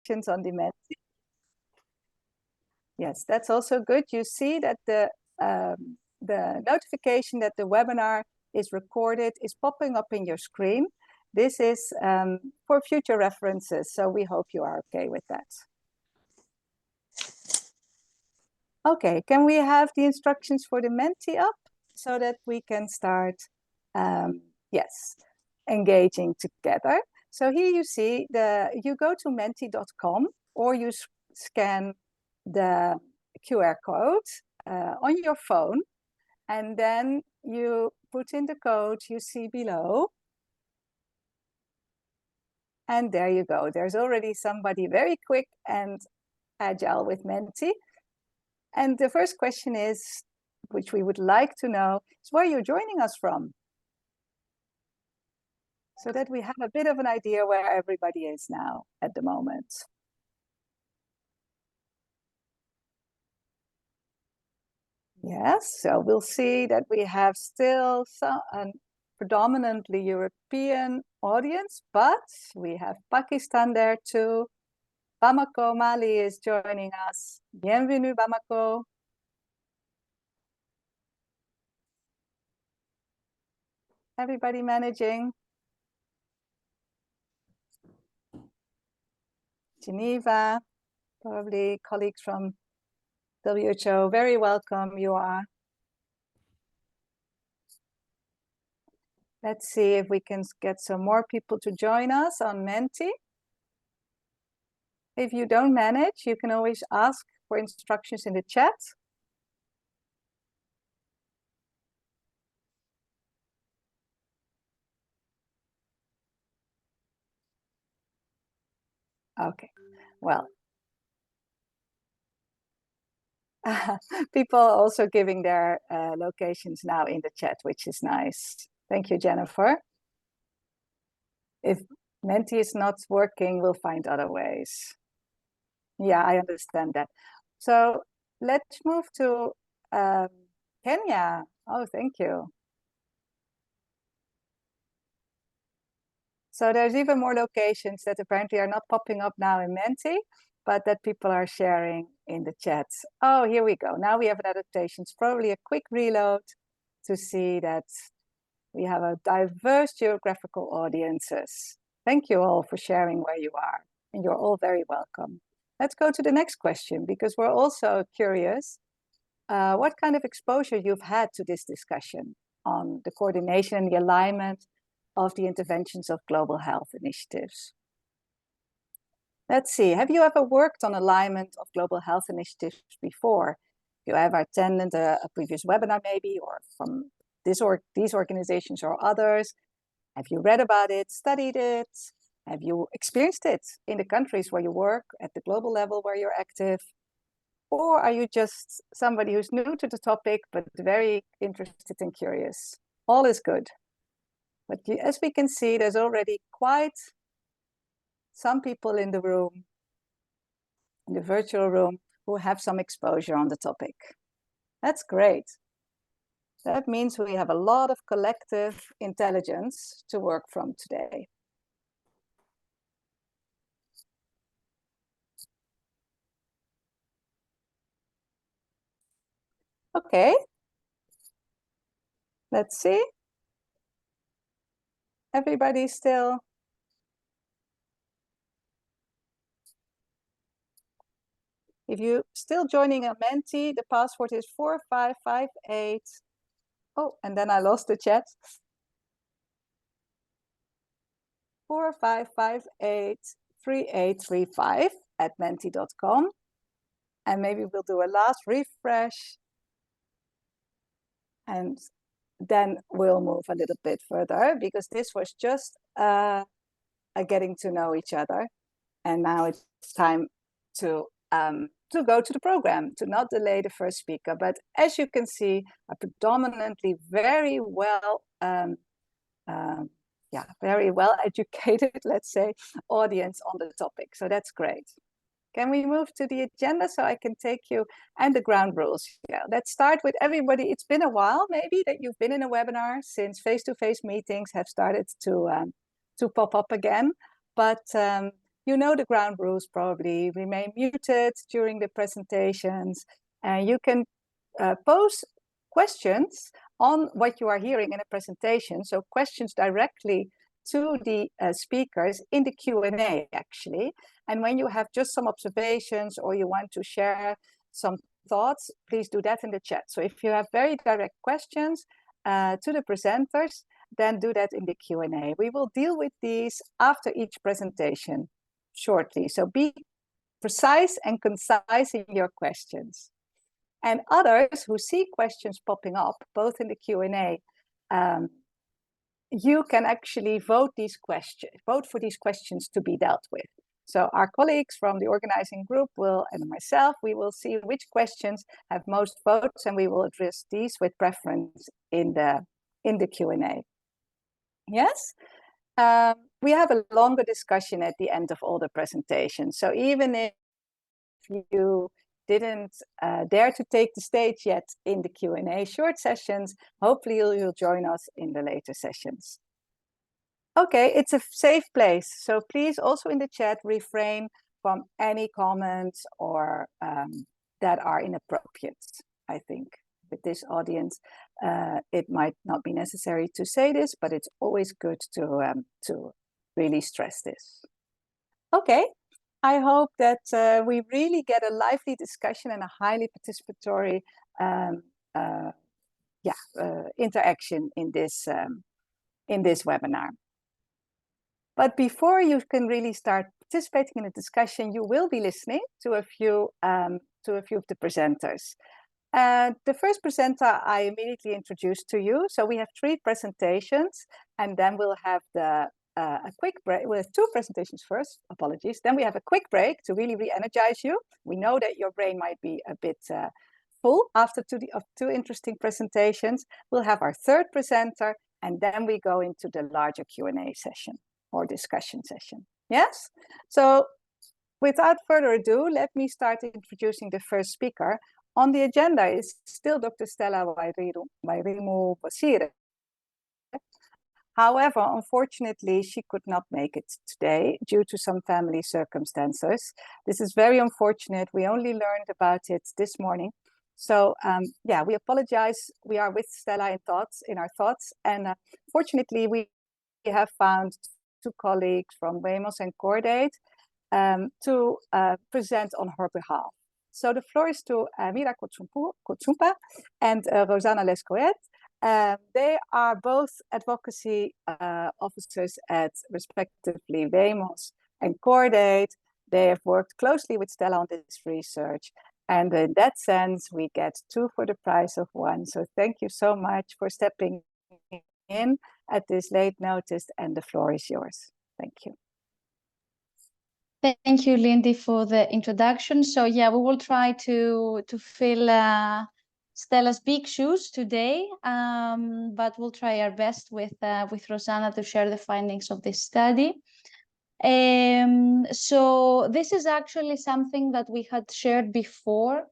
on the Menti. Yes, that's also good. You see that the notification that the webinar is recorded is popping up in your screen. This is for future references, so we hope you are okay with that. Okay, can we have the instructions for the Menti up so that we can start, yes, engaging together. So here you see, you go to menti.com or you scan the QR code on your phone, and then you put in the code you see below. And there you go. There's already somebody very quick and agile with Menti. And the first question is, which we would like to know, is where you're joining us from, so that we have a bit of an idea where everybody is now at the moment. Yes, so we'll see that we have still a predominantly European audience, but we have Pakistan there too. Bamako, Mali is joining us. Bienvenue, Bamako. Everybody managing? Geneva, probably colleagues from WHO, very welcome you are. Let's see if we can get some more people to join us on Menti. If you don't manage, you can always ask for instructions in the chat. Okay, well. People are also giving their locations now in the chat, which is nice. Thank you, Jennifer. If Menti is not working, we'll find other ways. Yeah, I understand that. So let's move to Kenya. Oh, thank you. So there's even more locations that apparently are not popping up now in Menti, but that people are sharing in the chat. Oh, here we go. Now we have an adaptation. It's probably a quick reload to see that we have a diverse geographical audiences. Thank you all for sharing where you are, and you're all very welcome. Let's go to the next question, because we're also curious what kind of exposure you've had to this discussion on the coordination and the alignment of the interventions of global health initiatives. Let's see, have you ever worked on alignment of global health initiatives before? You ever attended a previous webinar maybe, or from these organizations or others? Have you read about it, studied it? Have you experienced it in the countries where you work, at the global level where you're active? Or are you just somebody who's new to the topic, but very interested and curious? All is good. But as we can see, there's already quite some people in the room, in the virtual room, who have some exposure on the topic. That's great. That means we have a lot of collective intelligence to work from today. Okay. Let's see. Everybody still? If you're still joining a Menti, the password is 4558. Oh, and then I lost the chat. 45583835 at menti.com. And maybe we'll do a last refresh. And then we'll move a little bit further, because this was just a getting to know each other. And now it's time to go to the program, to not delay the first speaker. But as you can see, a predominantly very well very well educated, let's say, audience on the topic. So that's great. Can we move to the agenda so I can take you, and the ground rules? Yeah, let's start with everybody. It's been a while maybe that you've been in a webinar, since face-to-face meetings have started to pop up again. But you know the ground rules probably. Remain muted during the presentations, and you can pose questions on what you are hearing in a presentation. So questions directly to the speakers in the Q&A actually. And when you have just some observations or you want to share some thoughts, please do that in the chat. So if you have very direct questions to the presenters, then do that in the Q&A. We will deal with these after each presentation shortly. So be precise and concise in your questions. And others who see questions popping up, both in the Q&A, you can actually vote for these questions to be dealt with. So our colleagues from the organizing group and myself, we will see which questions have most votes, and we will address these with preference in the Q&A. Yes? We have a longer discussion at the end of all the presentations. So even if you didn't dare to take the stage yet in the Q&A short sessions, hopefully you'll join us in the later sessions. Okay, it's a safe place. So please also in the chat refrain from any comments or that are inappropriate. I think with this audience, it might not be necessary to say this, but it's always good to really stress this. Okay. I hope that we really get a lively discussion and a highly participatory interaction in this webinar. But before you can really start participating in the discussion, you will be listening to a few of the presenters. The first presenter I immediately introduced to you. So we have 3 presentations, and then we'll have a quick break. We'll have 2 presentations first, apologies. Then we have a quick break to really re-energize you. We know that your brain might be a bit full after 2 interesting presentations. We'll have our 3rd presenter, and then we go into the larger Q&A session or discussion session. Yes? So without further ado, let me start introducing the first speaker. On the agenda is still Dr. Stella Wairimu-Bosire. However, unfortunately, she could not make it today due to some family circumstances. This is very unfortunate. We only learned about it this morning. So yeah, we apologize. We are with Stella in our thoughts. And fortunately, we have found 2 colleagues from WEMOS and Cordate to present on her behalf. So the floor is to Mira Kotsumpa and Rosanna Lescoet. They are both advocacy officers at respectively WEMOS and Cordate. They have worked closely with Stella on this research. And in that sense, we get 2 for the price of 1. So thank you so much for stepping in at this late notice, and the floor is yours. Thank you. Thank you, Lindy, for the introduction. So yeah, we will try to fill Stella's big shoes today, but we'll try our best with Rosanna to share the findings of this study. So this is actually something that we had shared before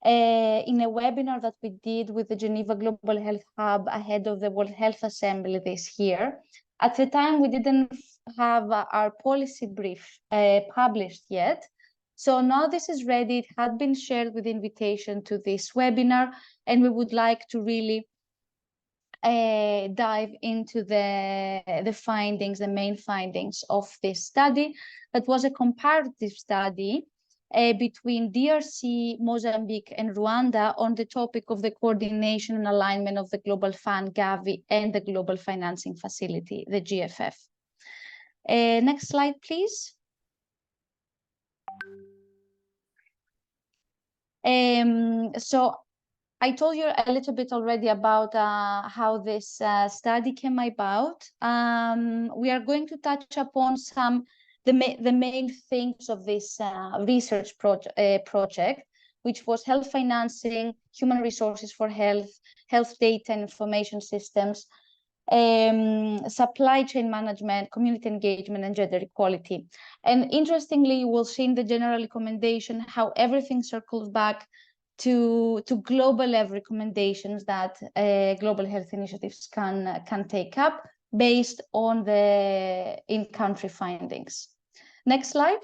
in a webinar that we did with the Geneva Global Health Hub ahead of the World Health Assembly this year. At the time, we didn't have our policy brief published yet. So now this is ready. It had been shared with invitation to this webinar, and we would like to really dive into the findings, the main findings of this study. That was a comparative study between DRC, Mozambique, and Rwanda on the topic of the coordination and alignment of the Global Fund, Gavi, and the Global Financing Facility, the GFF. Next slide, please. So I told you a little bit already about how this study came about. We are going to touch upon the main things of this research project, which was health financing, human resources for health, health data and information systems, supply chain management, community engagement, and gender equality. And interestingly, you will see in the general recommendation how everything circles back to global level recommendations that global health initiatives can take up based on the in-country findings. Next slide.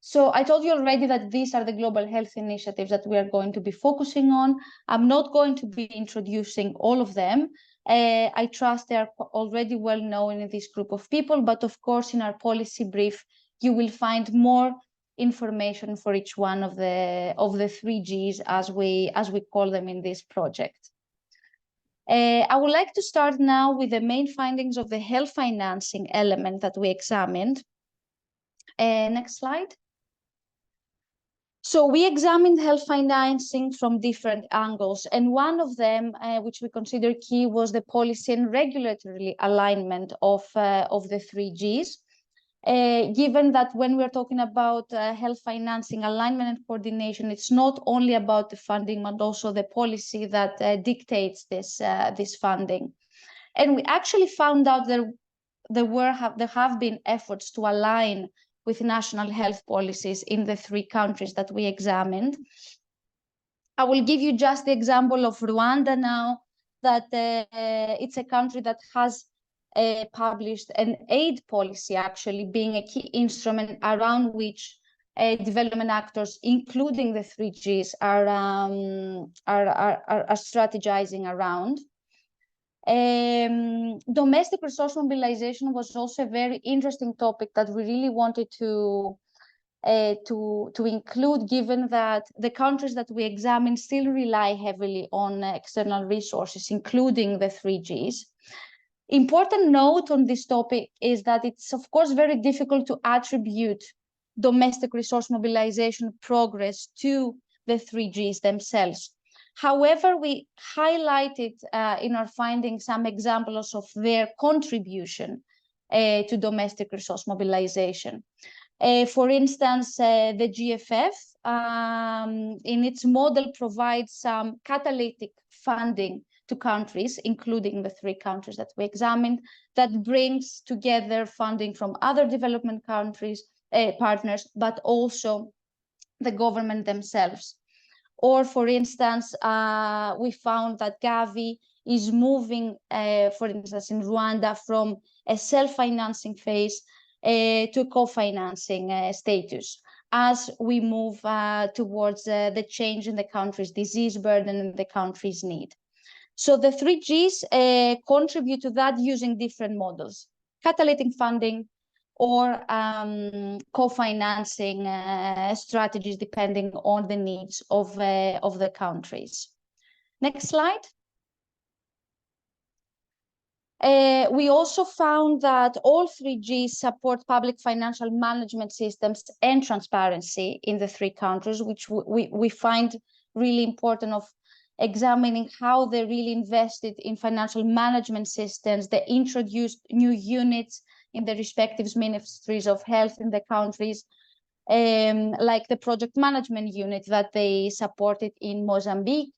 So I told you already that these are the global health initiatives that we are going to be focusing on. I'm not going to be introducing all of them. I trust they are already well known in this group of people, but of course in our policy brief, you will find more information for each one of the 3Gs as we call them in this project. I would like to start now with the main findings of the health financing element that we examined. Next slide. So we examined health financing from different angles, and one of them, which we consider key, was the policy and regulatory alignment of the 3Gs. Given that when we're talking about health financing alignment and coordination, it's not only about the funding, but also the policy that dictates this funding. And we actually found out there have been efforts to align with national health policies in the 3 countries that we examined. I will give you just the example of Rwanda now, that it's a country that has published an aid policy, actually being a key instrument around which development actors, including the 3Gs, are strategizing around. Domestic resource mobilization was also a very interesting topic that we really wanted to include, given that the countries that we examine still rely heavily on external resources, including the 3Gs. Important note on this topic is that it's, of course, very difficult to attribute domestic resource mobilization progress to the 3Gs themselves. However, we highlighted in our findings some examples of their contribution to domestic resource mobilization. For instance, the GFF in its model provides some catalytic funding to countries, including the 3 countries that we examined, that brings together funding from other development countries, partners, but also the government themselves. Or, for instance, we found that Gavi is moving, for instance, in Rwanda, from a self-financing phase to co-financing status as we move towards the change in the country's disease burden and the country's need. So the 3Gs contribute to that using different models: catalytic funding or co-financing strategies depending on the needs of the countries. Next slide. We also found that all 3Gs support public financial management systems and transparency in the 3 countries, which we find really important of examining how they really invested in financial management systems. They introduced new units in the respective ministries of health in the countries, like the project management unit that they supported in Mozambique,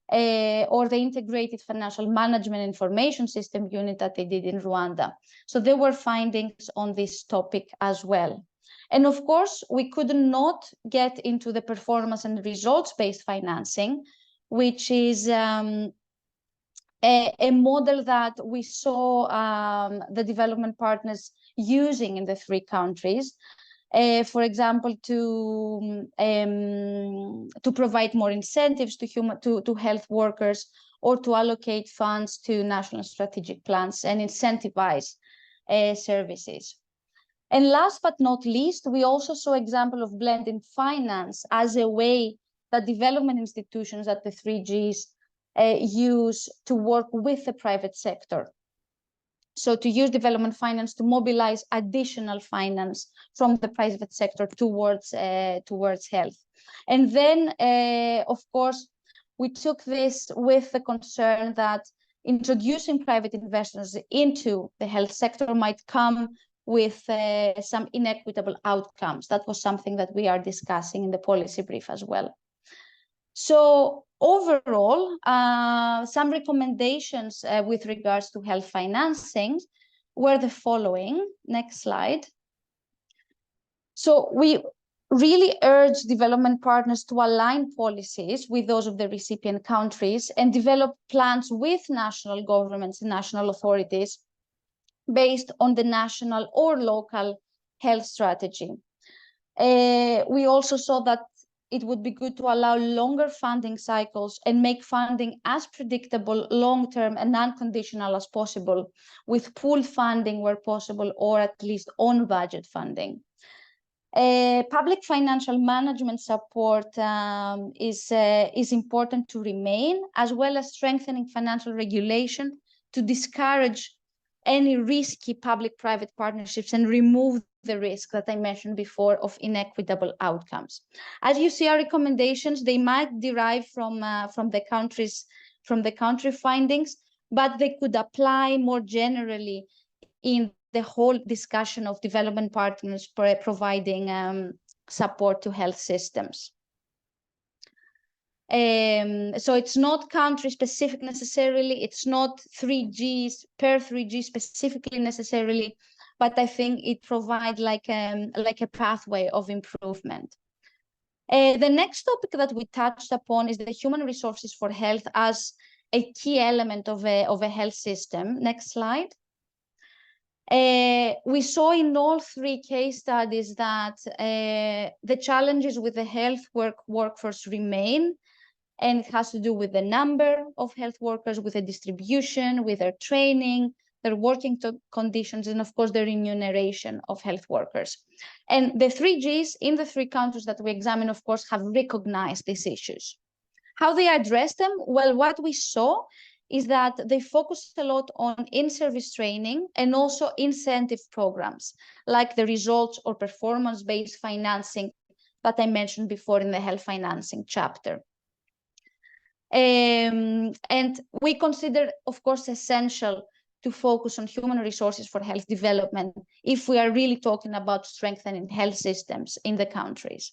or the integrated financial management information system unit that they did in Rwanda. So there were findings on this topic as well. And of course, we could not get into the performance and results-based financing, which is a model that we saw the development partners using in the 3 countries. For example, to provide more incentives to health workers, or to allocate funds to national strategic plans and incentivize services. And last but not least, we also saw example of blending finance as a way that development institutions at the 3Gs use to work with the private sector. So to use development finance to mobilize additional finance from the private sector towards health. And then, of course, we took this with the concern that introducing private investors into the health sector might come with some inequitable outcomes. That was something that we are discussing in the policy brief as well. So overall, some recommendations with regards to health financing were the following. Next slide. So we really urge development partners to align policies with those of the recipient countries and develop plans with national governments and national authorities based on the national or local health strategy. We also saw that it would be good to allow longer funding cycles and make funding as predictable, long-term, and unconditional as possible, with pooled funding where possible, or at least on-budget funding. Public financial management support is important to remain, as well as strengthening financial regulation to discourage any risky public-private partnerships and remove the risk that I mentioned before of inequitable outcomes. As you see, our recommendations, they might derive from the country findings, but they could apply more generally in the whole discussion of development partners providing support to health systems. So it's not country specific necessarily, it's not 3Gs per 3G specifically necessarily, but I think it provides like a pathway of improvement. The next topic that we touched upon is the human resources for health as a key element of a health system. Next slide. We saw in all three case studies that the challenges with the health workforce remain, and it has to do with the number of health workers, with the distribution, with their training, their working conditions, and of course, the remuneration of health workers. And the 3Gs in the three countries that we examine, of course, have recognized these issues. How they address them? Well, what we saw is that they focus a lot on in-service training and also incentive programs, like the results or performance-based financing that I mentioned before in the health financing chapter. And we consider, of course, essential to focus on human resources for health development if we are really talking about strengthening health systems in the countries.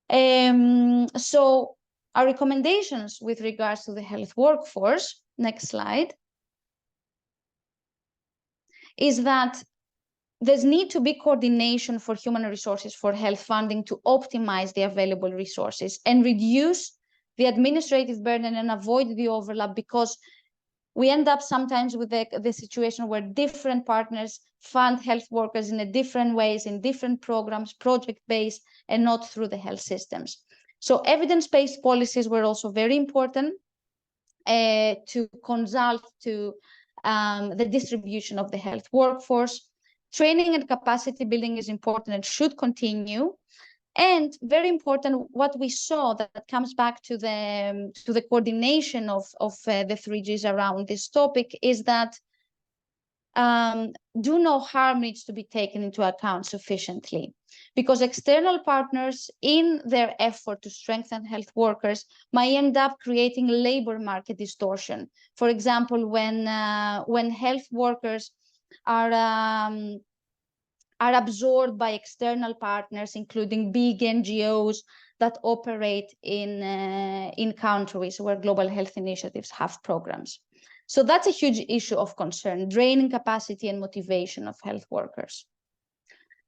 So our recommendations with regards to the health workforce, next slide, is that there's need to be coordination for human resources for health funding to optimize the available resources and reduce the administrative burden and avoid the overlap, because we end up sometimes with the situation where different partners fund health workers in different ways, in different programs, project-based, and not through the health systems. So evidence-based policies were also very important to consult to the distribution of the health workforce. Training and capacity building is important and should continue. And very important, what we saw that comes back to the coordination of the 3Gs around this topic is that do no harm needs to be taken into account sufficiently, because external partners in their effort to strengthen health workers might end up creating labor market distortion. For example, when health workers are absorbed by external partners, including big NGOs that operate in countries where global health initiatives have programs. So that's a huge issue of concern, draining capacity and motivation of health workers.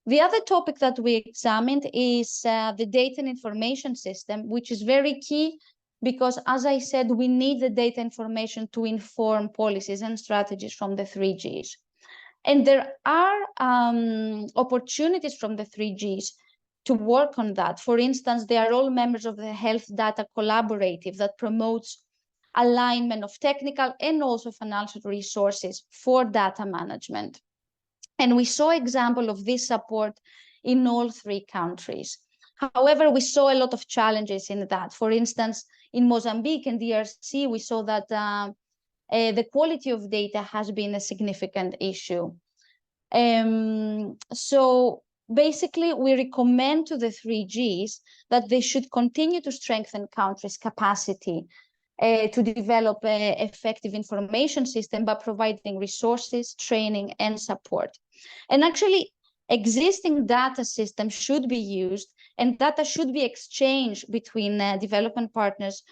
The other topic that we examined is the data and information system, which is very key because, as I said, we need the data information to inform policies and strategies from the 3Gs. And there are opportunities from the 3Gs to work on that. For instance, they are all members of the Health Data Collaborative that promotes alignment of technical and also financial resources for data management. And we saw example of this support in all three countries. However, we saw a lot of challenges in that. For instance, in Mozambique and DRC, we saw that the quality of data has been a significant issue. So basically, we recommend to the 3Gs that they should continue to strengthen countries' capacity to develop an effective information system by providing resources, training, and support. And actually, existing data systems should be used, and data should be exchanged between development partners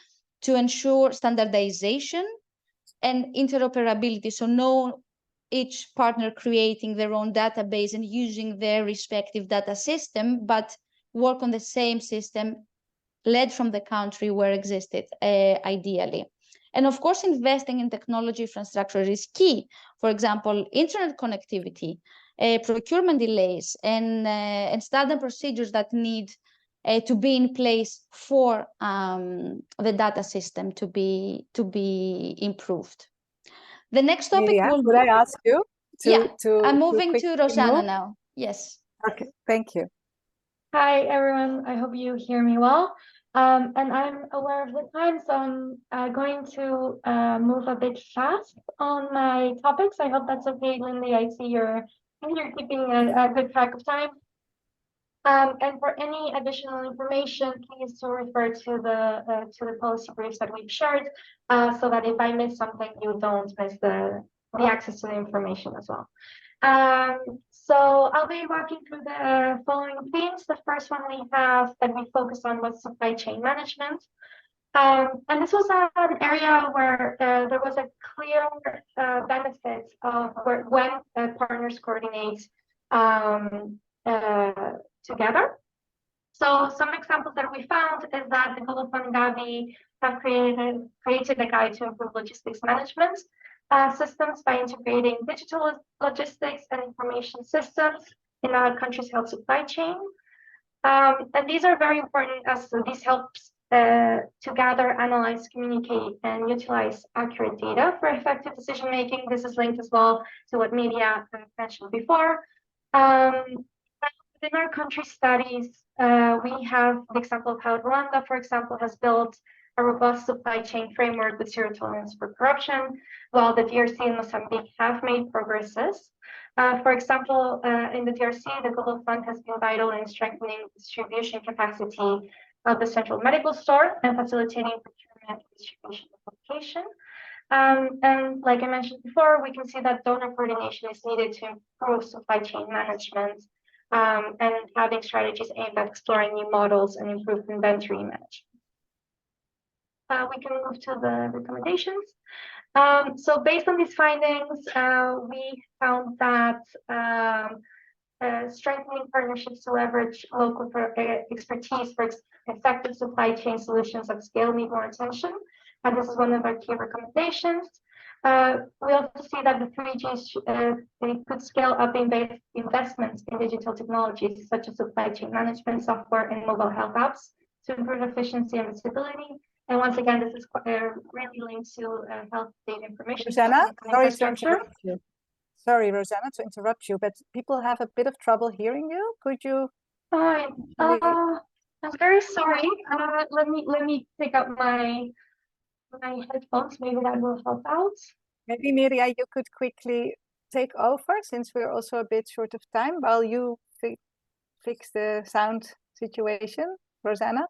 to ensure standardization and interoperability. So each partner creating their own database and using their respective data system, but work on the same system led from the country where existed ideally. And of course, investing in technology infrastructure is key. For example, internet connectivity procurement delays and standard procedures that need to be in place for the data system to be improved. The next topic Miriam, will could I ask you I'm to moving to quickly Rosanna move? now. Yes. Okay, thank you. Hi, everyone. I hope you hear me well. And I'm aware of the time, so I'm going to move a bit fast on my topics. I hope that's okay, Lindy. I see you're keeping a good track of time. And for any additional information, please do refer to the policy briefs that we've shared, so that if I miss something, you don't miss the access to the information as well. So I'll be walking through the following themes. The first one we have that we focused on was supply chain management. And this was an area where there was a clear benefit of when partners coordinate together. So some examples that we found is that the Global Fund Gavi have created a guide to improve logistics management systems by integrating digital logistics and information systems in a country's health supply chain. And these are very important as this helps to gather, analyze, communicate, and utilize accurate data for effective decision making. This is linked as well to what Media mentioned before. In our country studies, we have the example of how Rwanda, for example, has built a robust supply chain framework with zero tolerance for corruption, while the DRC and Mozambique have made progresses. For example, in the DRC, the Global Fund has been vital in strengthening distribution capacity of the central medical store and facilitating procurement and distribution of medication. And like I mentioned before, we can see that donor coordination is needed to improve supply chain management and having strategies aimed at exploring new models and improved inventory management. We can move to the recommendations. So based on these findings, we found that strengthening partnerships to leverage local expertise for effective supply chain solutions at scale need more attention. And this is one of our key recommendations. We also see that the 3Gs they could scale up investments in digital technologies such as supply chain management software and mobile health apps to improve efficiency and visibility. And once again, this is really linked to health data information. Rosanna, sorry to interrupt you. Sorry, Rosanna, to interrupt you, but people have a bit of trouble hearing you. Could you? I'm very sorry. Let me pick up my headphones. Maybe that will help out. Maybe Miria, you could quickly take over since we're also a bit short of time while you fix the sound situation, Rosanna.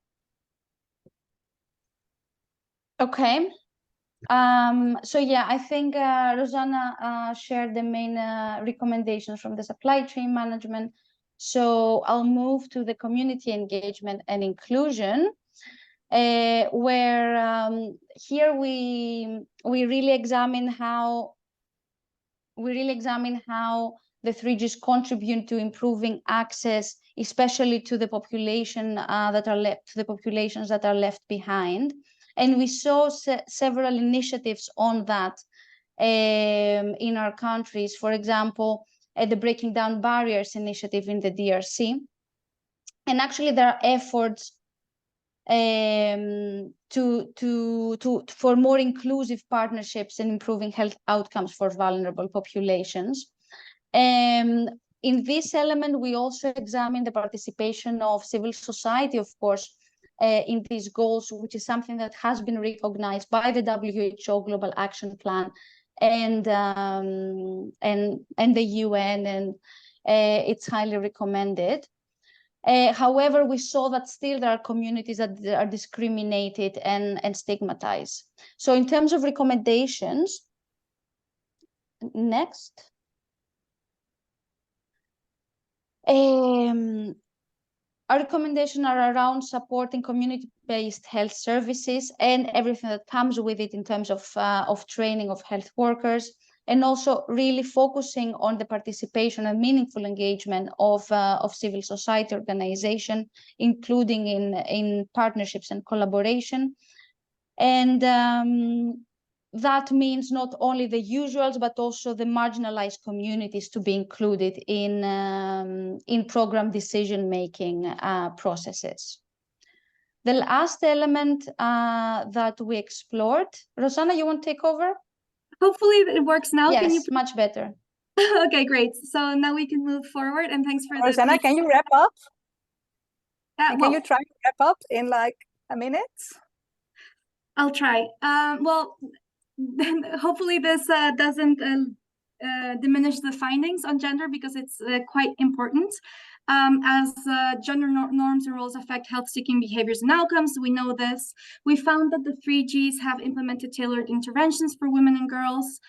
Okay. So yeah, I think Rosanna shared the main recommendations from the supply chain management. So I'll move to the community engagement and inclusion, where here we really examine how the 3Gs contribute to improving access, especially to the population populations that are left behind. And we saw several initiatives on that in our countries. For example, the Breaking Down Barriers initiative in the DRC. And actually, there are efforts for more inclusive partnerships and improving health outcomes for vulnerable populations. In this element, we also examine the participation of civil society, of course, in these goals, which is something that has been recognized by the WHO Global Action Plan and the UN, and it's highly recommended. However, we saw that still there are communities that are discriminated and stigmatized. So in terms of recommendations, next. Our recommendations are around supporting community-based health services and everything that comes with it in terms of training of health workers, and also really focusing on the participation and meaningful engagement of civil society organization, including in partnerships and collaboration. And that means not only the usuals, but also the marginalized communities to be included in program decision-making processes. The last element that we explored, Rosanna, you want to take over? Hopefully it works now. Yes, Can you... much better. Okay, great. So now we can move forward, and thanks for Rosanna, can you wrap up? well, can you try to wrap up in like a minute? I'll try. Well, then hopefully this doesn't diminish the findings on gender, because it's quite important. As gender norms and roles affect health-seeking behaviors and outcomes, we know this. We found that the 3Gs have implemented tailored interventions for women and girls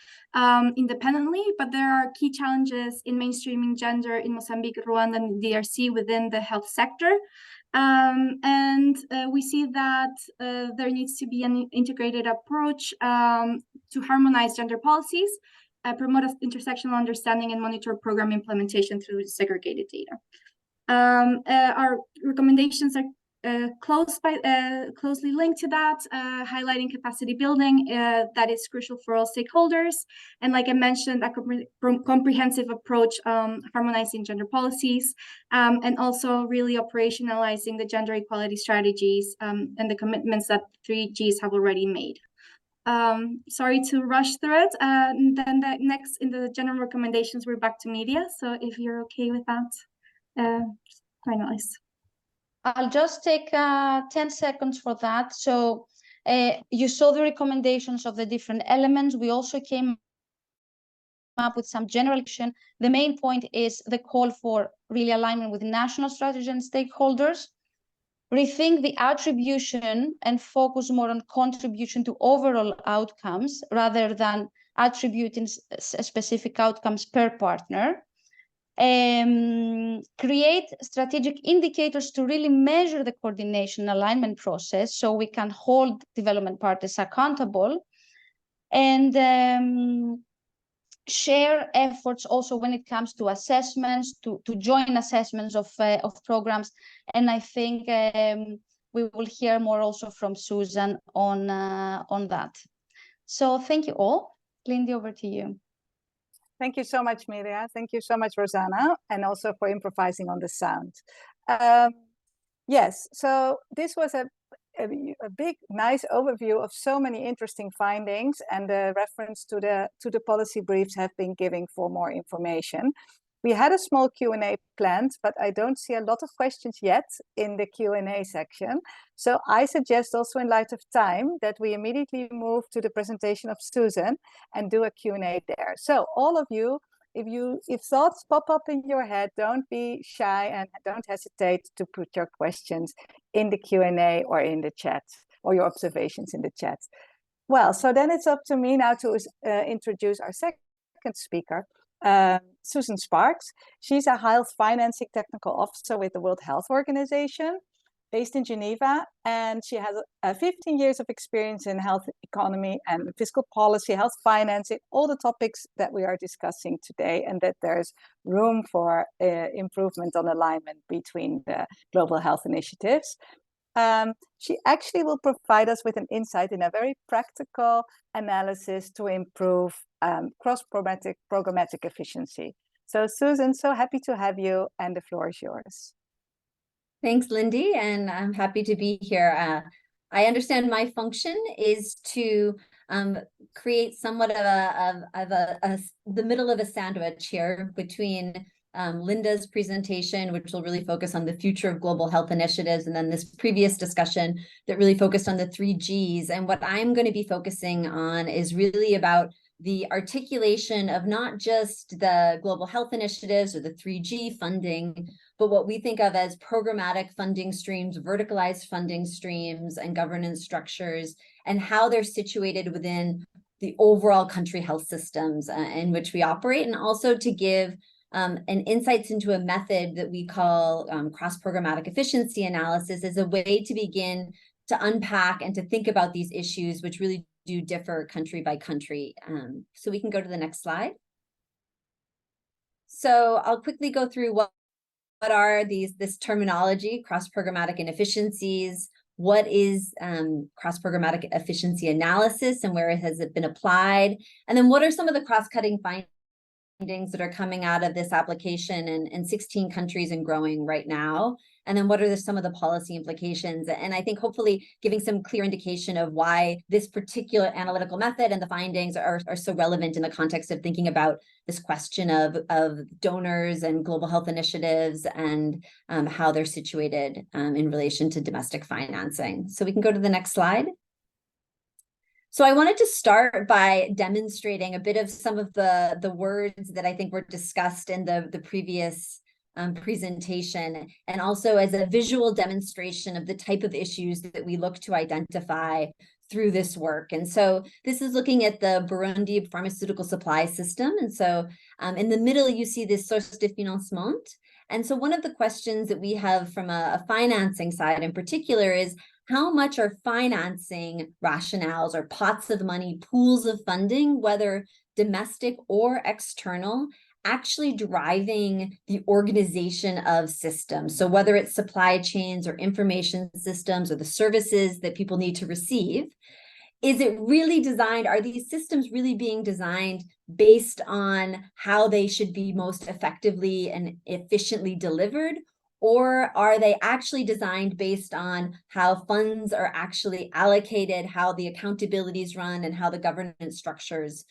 independently, but there are key challenges in mainstreaming gender in Mozambique, Rwanda, and DRC within the health sector. We see that there needs to be an integrated approach to harmonize gender policies, promote intersectional understanding, and monitor program implementation through segregated data. Our recommendations are closely linked to that, highlighting capacity building that is crucial for all stakeholders. And like I mentioned, a comprehensive approach, harmonizing gender policies, and also really operationalizing the gender equality strategies and the commitments that 3Gs have already made. Sorry to rush through it. And then next in the general recommendations, we're back to media. So if you're okay with that, finalize. I'll just take 10 seconds for that. So you saw the recommendations of the different elements. We also came up with some general action. The main point is the call for really alignment with national strategy and stakeholders. Rethink the attribution and focus more on contribution to overall outcomes rather than attributing specific outcomes per partner. Create strategic indicators to really measure the coordination alignment process so we can hold development partners accountable, and share efforts also when it comes to assessments, to join assessments of programs. And I think we will hear more also from Susan on that. So thank you all. Lindy, over to you. Thank you so much, Miria. Thank you so much, Rosanna, and also for improvising on the sound. Yes, so this was a big, nice overview of so many interesting findings, and the reference to the policy briefs have been giving for more information. We had a small Q&A planned, but I don't see a lot of questions yet in the Q&A section. So I suggest also in light of time that we immediately move to the presentation of Susan and do a Q&A there. So all of you, if thoughts pop up in your head, don't be shy and don't hesitate to put your questions in the Q&A or in the chat, or your observations in the chat. Well, so then it's up to me now to introduce our second speaker, Susan Sparks. She's a health financing technical officer with the World Health Organization based in Geneva, and she has 15 years of experience in health economy and fiscal policy, health financing, all the topics that we are discussing today, and that there's room for improvement on alignment between the global health initiatives. She actually will provide us with an insight in a very practical analysis to improve cross-programmatic efficiency. So Susan, so happy to have you, and the floor is yours. Thanks, Lindy, and I'm happy to be here. I understand my function is to create somewhat of the middle of a sandwich here between Linda's presentation, which will really focus on the future of global health initiatives, and then this previous discussion that really focused on the 3Gs. And what I'm going to be focusing on is really about the articulation of not just the global health initiatives or the 3G funding, but what we think of as programmatic funding streams, verticalized funding streams, and governance structures, and how they're situated within the overall country health systems in which we operate, and also to give an insights into a method that we call cross-programmatic efficiency analysis as a way to begin to unpack and to think about these issues, which really do differ country by country. So we can go to the next slide. So I'll quickly go through what are this terminology, cross-programmatic inefficiencies, what is cross-programmatic efficiency analysis and where has it been applied? And then what are some of the cross-cutting findings that are coming out of this application in 16 countries and growing right now? And then what are some of the policy implications? And I think hopefully giving some clear indication of why this particular analytical method and the findings are so relevant in the context of thinking about this question of donors and global health initiatives and how they're situated in relation to domestic financing. So we can go to the next slide. So I wanted to start by demonstrating a bit of some of the words that I think were discussed in the previous presentation, and also as a visual demonstration of the type of issues that we look to identify through this work. And so this is looking at the Burundi pharmaceutical supply system. And so in the middle, you see this source de financement. And so one of the questions that we have from a financing side in particular is, how much are financing rationales or pots of money, pools of funding, whether domestic or external, actually driving the organization of systems? So whether it's supply chains or information systems or the services that people need to receive, is it really designed, are these systems really being designed based on how they should be most effectively and efficiently delivered? Or are they actually designed based on how funds are actually allocated, how the accountability is run, and how the governance structures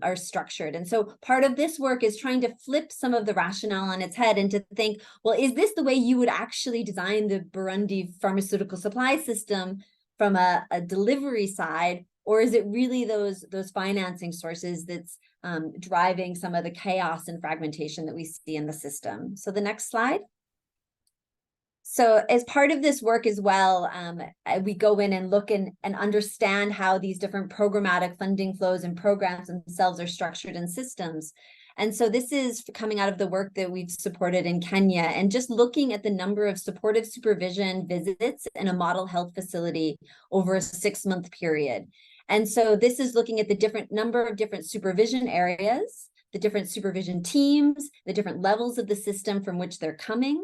are structured? And so part of this work is trying to flip some of the rationale on its head and to think, well, is this the way you would actually design the Burundi pharmaceutical supply system from a delivery side? Or is it really those financing sources that's driving some of the chaos and fragmentation that we see in the system? So the next slide. So as part of this work as well, we go in and look and understand how these different programmatic funding flows and programs themselves are structured in systems. And so this is coming out of the work that we've supported in Kenya, and just looking at the number of supportive supervision visits in a model health facility over a 6-month period. And so this is looking at the number of different supervision areas, the different supervision teams, the different levels of the system from which they're coming.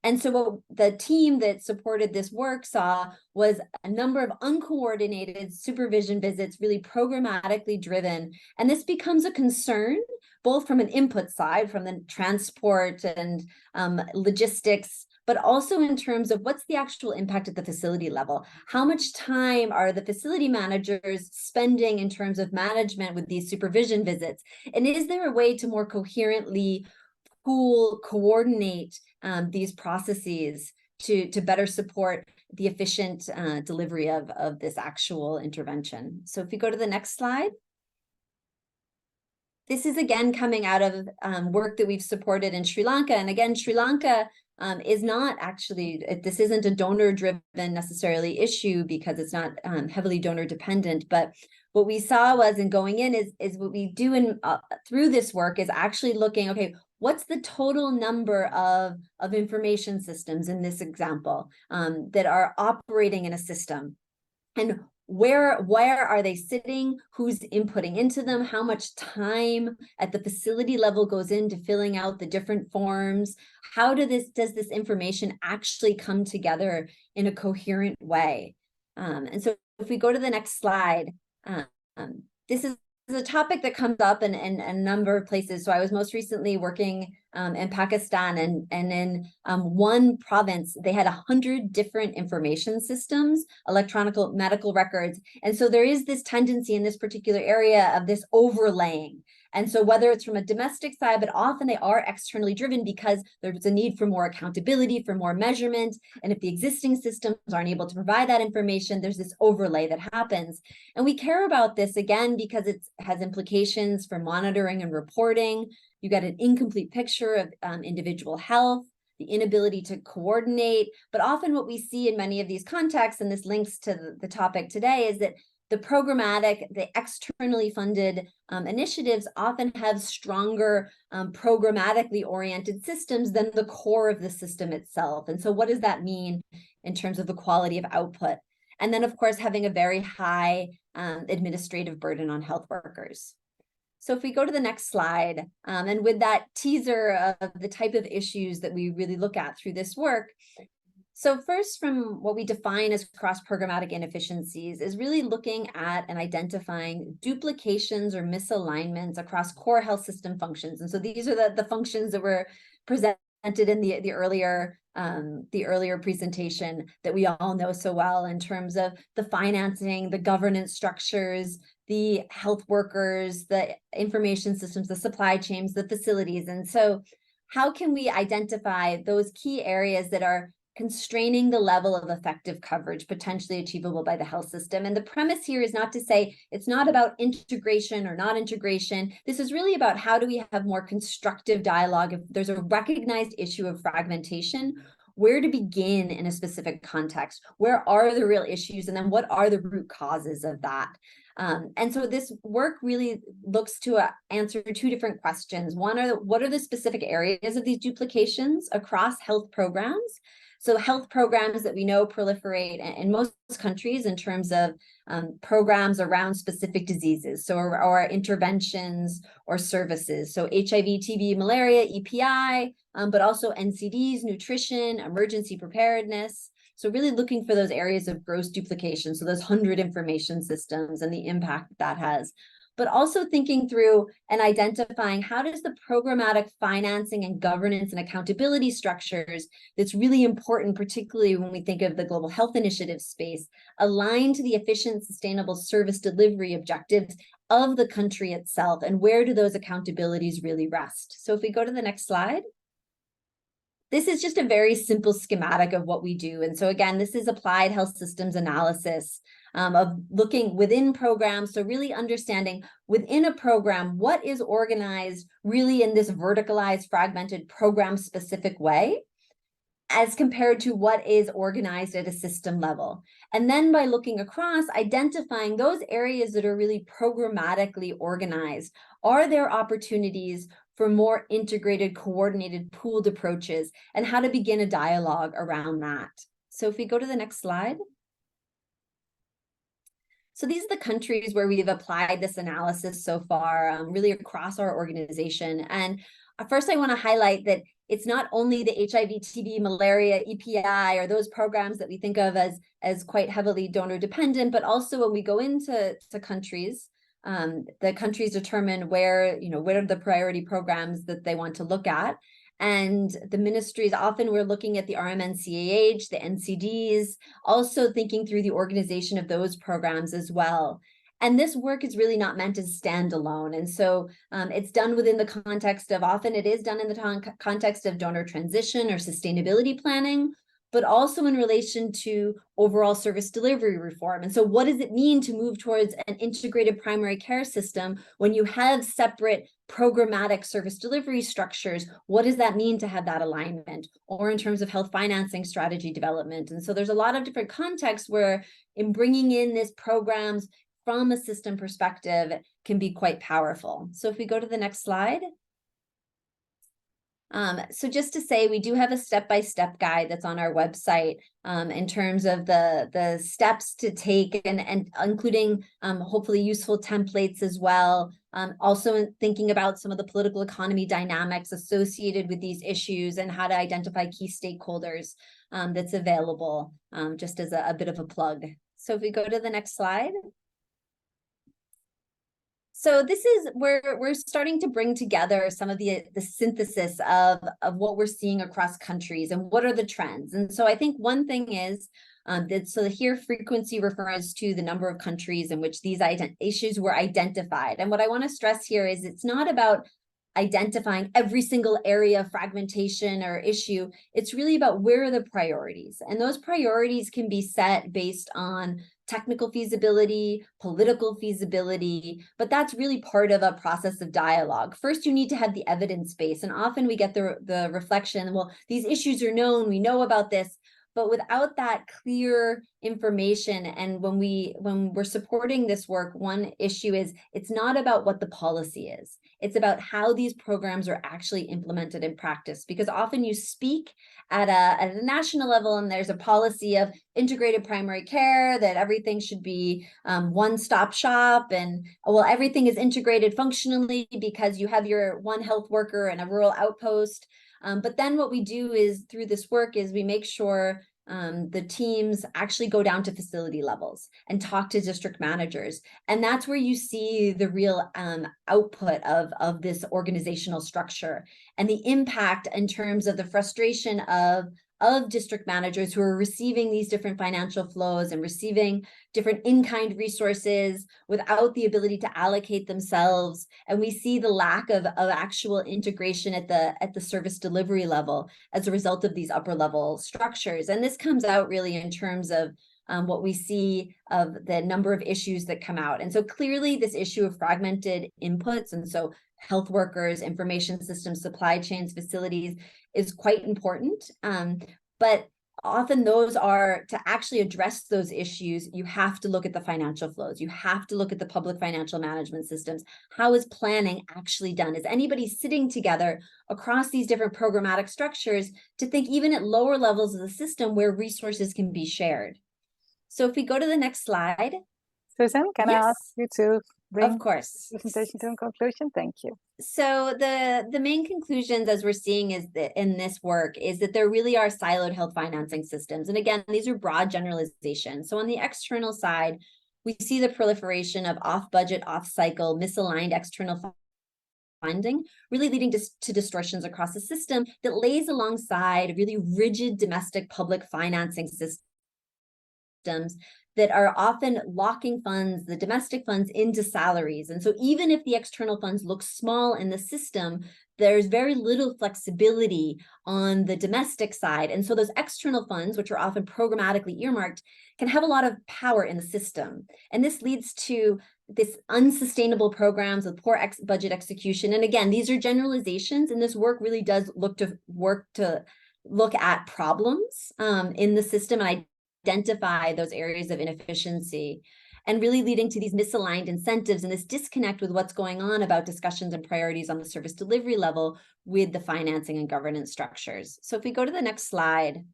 And so what the team that supported this work saw was a number of uncoordinated supervision visits, really programmatically driven. And this becomes a concern, both from an input side, from the transport and logistics, but also in terms of what's the actual impact at the facility level. How much time are the facility managers spending in terms of management with these supervision visits? And is there a way to more coherently coordinate these processes to better support the efficient delivery of this actual intervention? So if you go to the next slide. This is again coming out of work that we've supported in Sri Lanka. And again, Sri Lanka is not actually, this isn't a donor-driven necessarily issue because it's not heavily donor-dependent. But what we saw was, in going in, is what we do through this work is actually looking, okay, what's the total number of information systems in this example that are operating in a system? And where are they sitting? Who's inputting into them? How much time at the facility level goes into filling out the different forms? How does this information actually come together in a coherent way? And so if we go to the next slide, this is a topic that comes up in a number of places. So I was most recently working in Pakistan, and in one province, they had 100 different information systems, electronic medical records. And so there is this tendency in this particular area of this overlaying. And so whether it's from a domestic side, but often they are externally driven because there's a need for more accountability, for more measurement. And if the existing systems aren't able to provide that information, there's this overlay that happens. And we care about this again because it has implications for monitoring and reporting. You get an incomplete picture of individual health, the inability to coordinate. But often what we see in many of these contexts, and this links to the topic today, is that the programmatic, the externally funded initiatives often have stronger programmatically oriented systems than the core of the system itself. And so what does that mean in terms of the quality of output? And then, of course, having a very high administrative burden on health workers. So if we go to the next slide, and with that teaser of the type of issues that we really look at through this work, So first, from what we define as cross-programmatic inefficiencies is really looking at and identifying duplications or misalignments across core health system functions. And so these are the functions that were presented in the earlier presentation that we all know so well, in terms of the financing, the governance structures, the health workers, the information systems, the supply chains, the facilities. And so how can we identify those key areas that are constraining the level of effective coverage potentially achievable by the health system? And the premise here is not to say it's not about integration or not integration. This is really about how do we have more constructive dialogue. If there's a recognized issue of fragmentation, where to begin in a specific context? Where are the real issues? And then what are the root causes of that? And so this work really looks to answer two different questions. One, what are the specific areas of these duplications across health programs? So health programs that we know proliferate in most countries in terms of programs around specific diseases, so or interventions or services. So HIV, TB, malaria, EPI, but also NCDs, nutrition, emergency preparedness. So really looking for those areas of gross duplication, so those 100 information systems and the impact that has. But also thinking through and identifying how does the programmatic financing and governance and accountability structures that's really important, particularly when we think of the global health initiative space, align to the efficient, sustainable service delivery objectives of the country itself, and where do those accountabilities really rest? So if we go to the next slide. This is just a very simple schematic of what we do. And so again, this is applied health systems analysis of looking within programs. So really understanding within a program, what is organized really in this verticalized, fragmented program specific way, as compared to what is organized at a system level. And then by looking across, identifying those areas that are really programmatically organized. Are there opportunities for more integrated, coordinated, pooled approaches, and how to begin a dialogue around that? So if we go to the next slide. So these are the countries where we've applied this analysis so far, really across our organization. And first, I want to highlight that it's not only the HIV, TB, malaria, EPI, or those programs that we think of as quite heavily donor dependent, but also when we go into countries, the countries determine where, what are the priority programs that they want to look at. And the ministries, often we're looking at the RMNCAH, the NCDs, also thinking through the organization of those programs as well. And this work is really not meant to stand alone. And so it's done within the context of, often it is done in the context of donor transition or sustainability planning, but also in relation to overall service delivery reform. And so what does it mean to move towards an integrated primary care system when you have separate programmatic service delivery structures? What does that mean to have that alignment? Or in terms of health financing strategy development. And so there's a lot of different contexts where in bringing in this programs from a system perspective can be quite powerful. So if we go to the next slide. So just to say, we do have a step-by-step guide that's on our website in terms of the steps to take and including hopefully useful templates as well. Also thinking about some of the political economy dynamics associated with these issues and how to identify key stakeholders that's available, just as a bit of a plug. So if we go to the next slide. So this is where we're starting to bring together some of the synthesis of what we're seeing across countries and what are the trends. And so I think one thing is that so here frequency refers to the number of countries in which these issues were identified. And what I want to stress here is it's not about identifying every single area of fragmentation or issue. It's really about where are the priorities. And those priorities can be set based on technical feasibility, political feasibility, but that's really part of a process of dialogue. First, you need to have the evidence base. And often we get the reflection, well, these issues are known, we know about this, but without that clear information, and when we're supporting this work, one issue is it's not about what the policy is. It's about how these programs are actually implemented in practice, because often you speak at a national level and there's a policy of integrated primary care, that everything should be one-stop shop, and well, everything is integrated functionally because you have your one health worker and a rural outpost. But then what we do is through this work is we make sure the teams actually go down to facility levels and talk to district managers. And that's where you see the real output of this organizational structure and the impact in terms of the frustration of district managers who are receiving these different financial flows and receiving different in-kind resources without the ability to allocate themselves. And we see the lack of actual integration at the service delivery level as a result of these upper level structures. And this comes out really in terms of what we see of the number of issues that come out. And so clearly this issue of fragmented inputs, and so health workers, information systems, supply chains, facilities, is quite important. But often those are, to actually address those issues, you have to look at the financial flows. You have to look at the public financial management systems. How is planning actually done? Is anybody sitting together across these different programmatic structures to think even at lower levels of the system where resources can be shared? So if we go to the next slide. Susan, can I ask you to bring of course the presentation to a conclusion? Thank you. So the main conclusions, as we're seeing, is that in this work is that there really are siloed health financing systems. And again, these are broad generalizations. So on the external side, we see the proliferation of off-budget, off-cycle, misaligned external funding, really leading to distortions across the system that lays alongside really rigid domestic public financing systems that are often locking funds, the domestic funds, into salaries. And so even if the external funds look small in the system, there's very little flexibility on the domestic side. And so those external funds, which are often programmatically earmarked, can have a lot of power in the system. And this leads to this unsustainable programs with poor budget execution. And again, these are generalizations, and this work really does look at problems in the system and identify those areas of inefficiency, and really leading to these misaligned incentives and this disconnect with what's going on about discussions and priorities on the service delivery level with the financing and governance structures. So if we go to the next slide,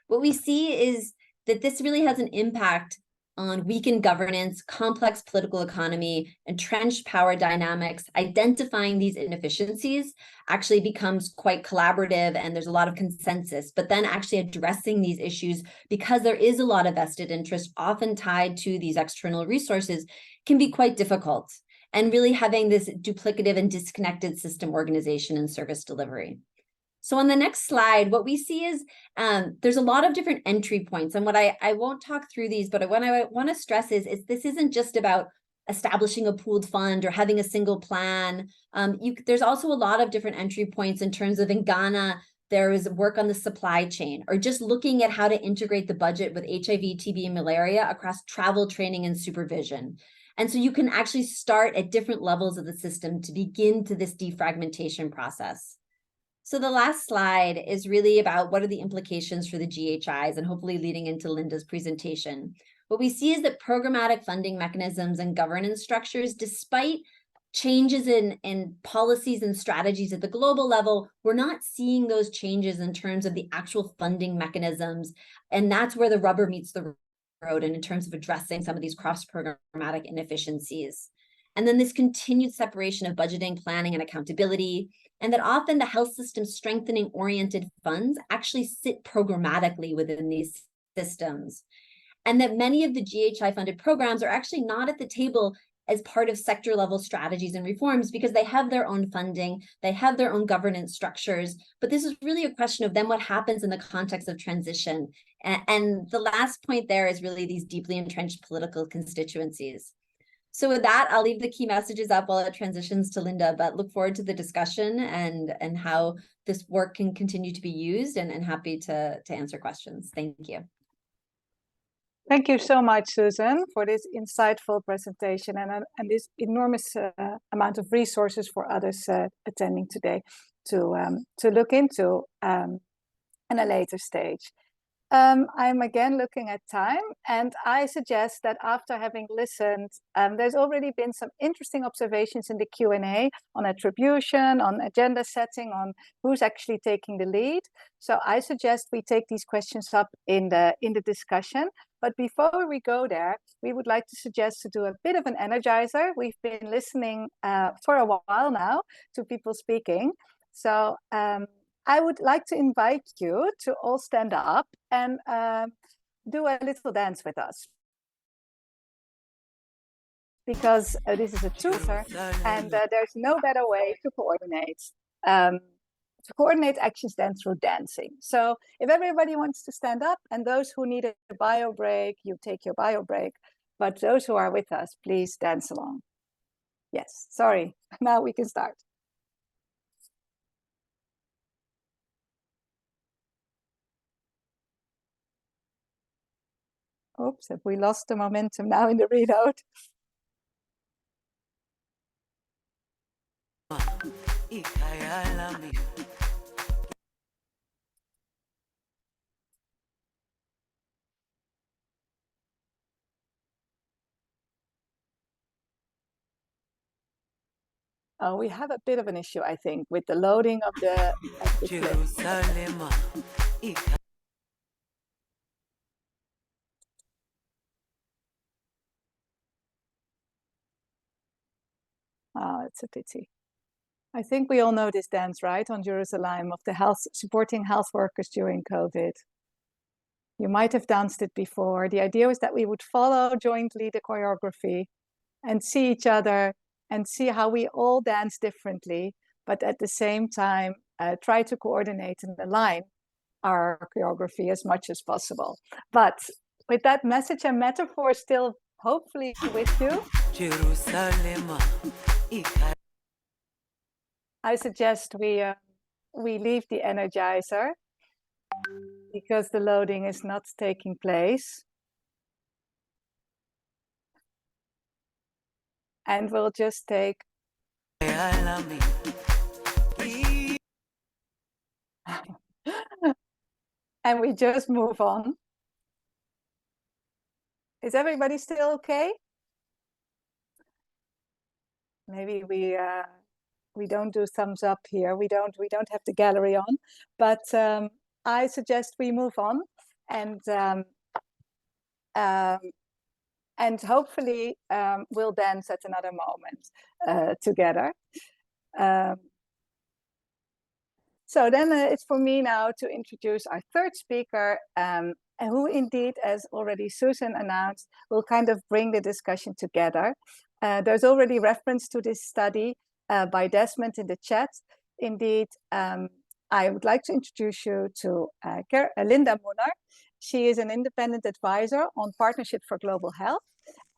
what we see is that this really has an impact on weakened governance, complex political economy, entrenched power dynamics. Identifying these inefficiencies actually becomes quite collaborative, and there's a lot of consensus. But then actually addressing these issues, because there is a lot of vested interest often tied to these external resources, can be quite difficult. And really having this duplicative and disconnected system organization and service delivery. So on the next slide, what we see is there's a lot of different entry points. And what I won't talk through these, but what I want to stress is this isn't just about establishing a pooled fund or having a single plan. There's also a lot of different entry points in terms of, in Ghana, there is work on the supply chain, or just looking at how to integrate the budget with HIV, TB, and malaria across travel, training, and supervision. And so you can actually start at different levels of the system to begin to this defragmentation process. So the last slide is really about what are the implications for the GHIs, and hopefully leading into Linda's presentation. What we see is that programmatic funding mechanisms and governance structures, despite changes in policies and strategies at the global level, we're not seeing those changes in terms of the actual funding mechanisms. And that's where the rubber meets the road, and in terms of addressing some of these cross-programmatic inefficiencies. And then this continued separation of budgeting, planning, and accountability, and that often the health system strengthening oriented funds actually sit programmatically within these systems. And that many of the GHI funded programs are actually not at the table as part of sector level strategies and reforms, because they have their own funding, they have their own governance structures. But this is really a question of then what happens in the context of transition. And the last point there is really these deeply entrenched political constituencies. So with that, I'll leave the key messages up while it transitions to Linda, but look forward to the discussion and how this work can continue to be used, and happy to answer questions. Thank you. Thank you so much, Susan, for this insightful presentation and this enormous amount of resources for others attending today to look into in a later stage. I'm again looking at time, and I suggest that after having listened, there's already been some interesting observations in the Q&A on attribution, on agenda setting, on who's actually taking the lead. So I suggest we take these questions up in the discussion. But before we go there, we would like to suggest to do a bit of an energizer. We've been listening for a while now to people speaking. So I would like to invite you to all stand up and do a little dance with us. Because this is a twofer, and there's no better way to coordinate actions than through dancing. So if everybody wants to stand up, and those who need a bio break, you take your bio break. But those who are with us, please dance along. Yes, sorry. Now we can start. Oops, have we lost the momentum now in the reload? We have a bit of an issue, I think, with the loading of the clip. Oh, it's a pity. I think we all know this dance, right? On Jerusalem, of the supporting health workers during COVID. You might have danced it before. The idea was that we would follow jointly the choreography and see each other and see how we all dance differently, but at the same time, try to coordinate and align our choreography as much as possible. But with that message and metaphor still hopefully with you, I suggest we leave the Energizer because the loading is not taking place. And we'll just take and we just move on. Is everybody still okay? Maybe we don't do thumbs up here. We don't have the gallery on, but I suggest we move on and hopefully we'll dance at another moment together. So then it's for me now to introduce our third speaker, who indeed, as already Susan announced, will kind of bring the discussion together. There's already reference to this study by Desmond in the chat. Indeed, I would like to introduce you to Linda Muller. She is an independent advisor on Partnership for Global Health,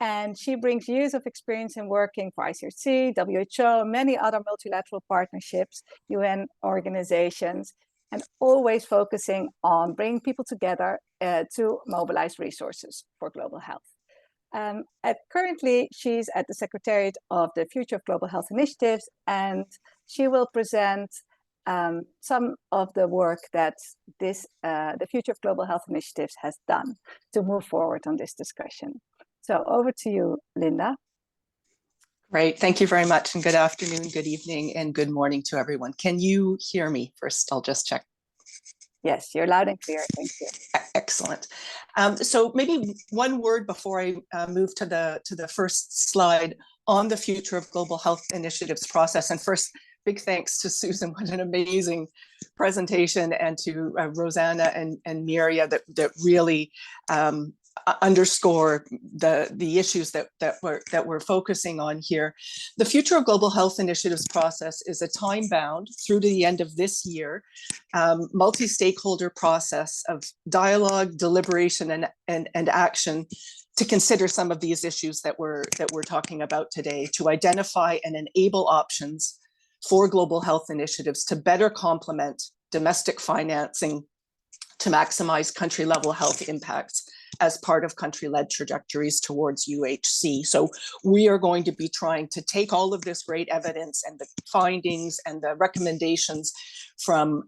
and she brings years of experience in working for ICRC, WHO, many other multilateral partnerships, UN organizations, and always focusing on bringing people together to mobilize resources for global health. Currently, she's at the Secretariat of the Future of Global Health Initiatives, and she will present some of the work that the Future of Global Health Initiatives has done to move forward on this discussion. So over to you, Linda. Great, thank you very much, and good afternoon, good evening, and good morning to everyone. Can you hear me first? I'll just check. Yes, you're loud and clear, thank you. Excellent. So maybe one word before I move to the first slide on the Future of Global Health Initiatives process. And first, big thanks to Susan, what an amazing presentation, and to Rosanna and Miria that really underscore the issues that we're focusing on here. The Future of Global Health Initiatives process is a time-bound through to the end of this year, multi-stakeholder process of dialogue, deliberation, and action to consider some of these issues that we're talking about today, to identify and enable options for global health initiatives to better complement domestic financing to maximize country-level health impacts as part of country-led trajectories towards UHC. So we are going to be trying to take all of this great evidence and the findings and the recommendations from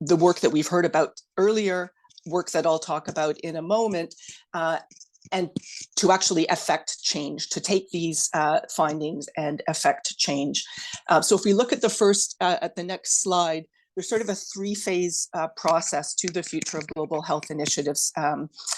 the work that we've heard about earlier, work that I'll talk about in a moment, and to actually affect change, to take these findings and affect change. So if we look at the next slide, there's sort of a three-phase process to the Future of Global Health Initiatives.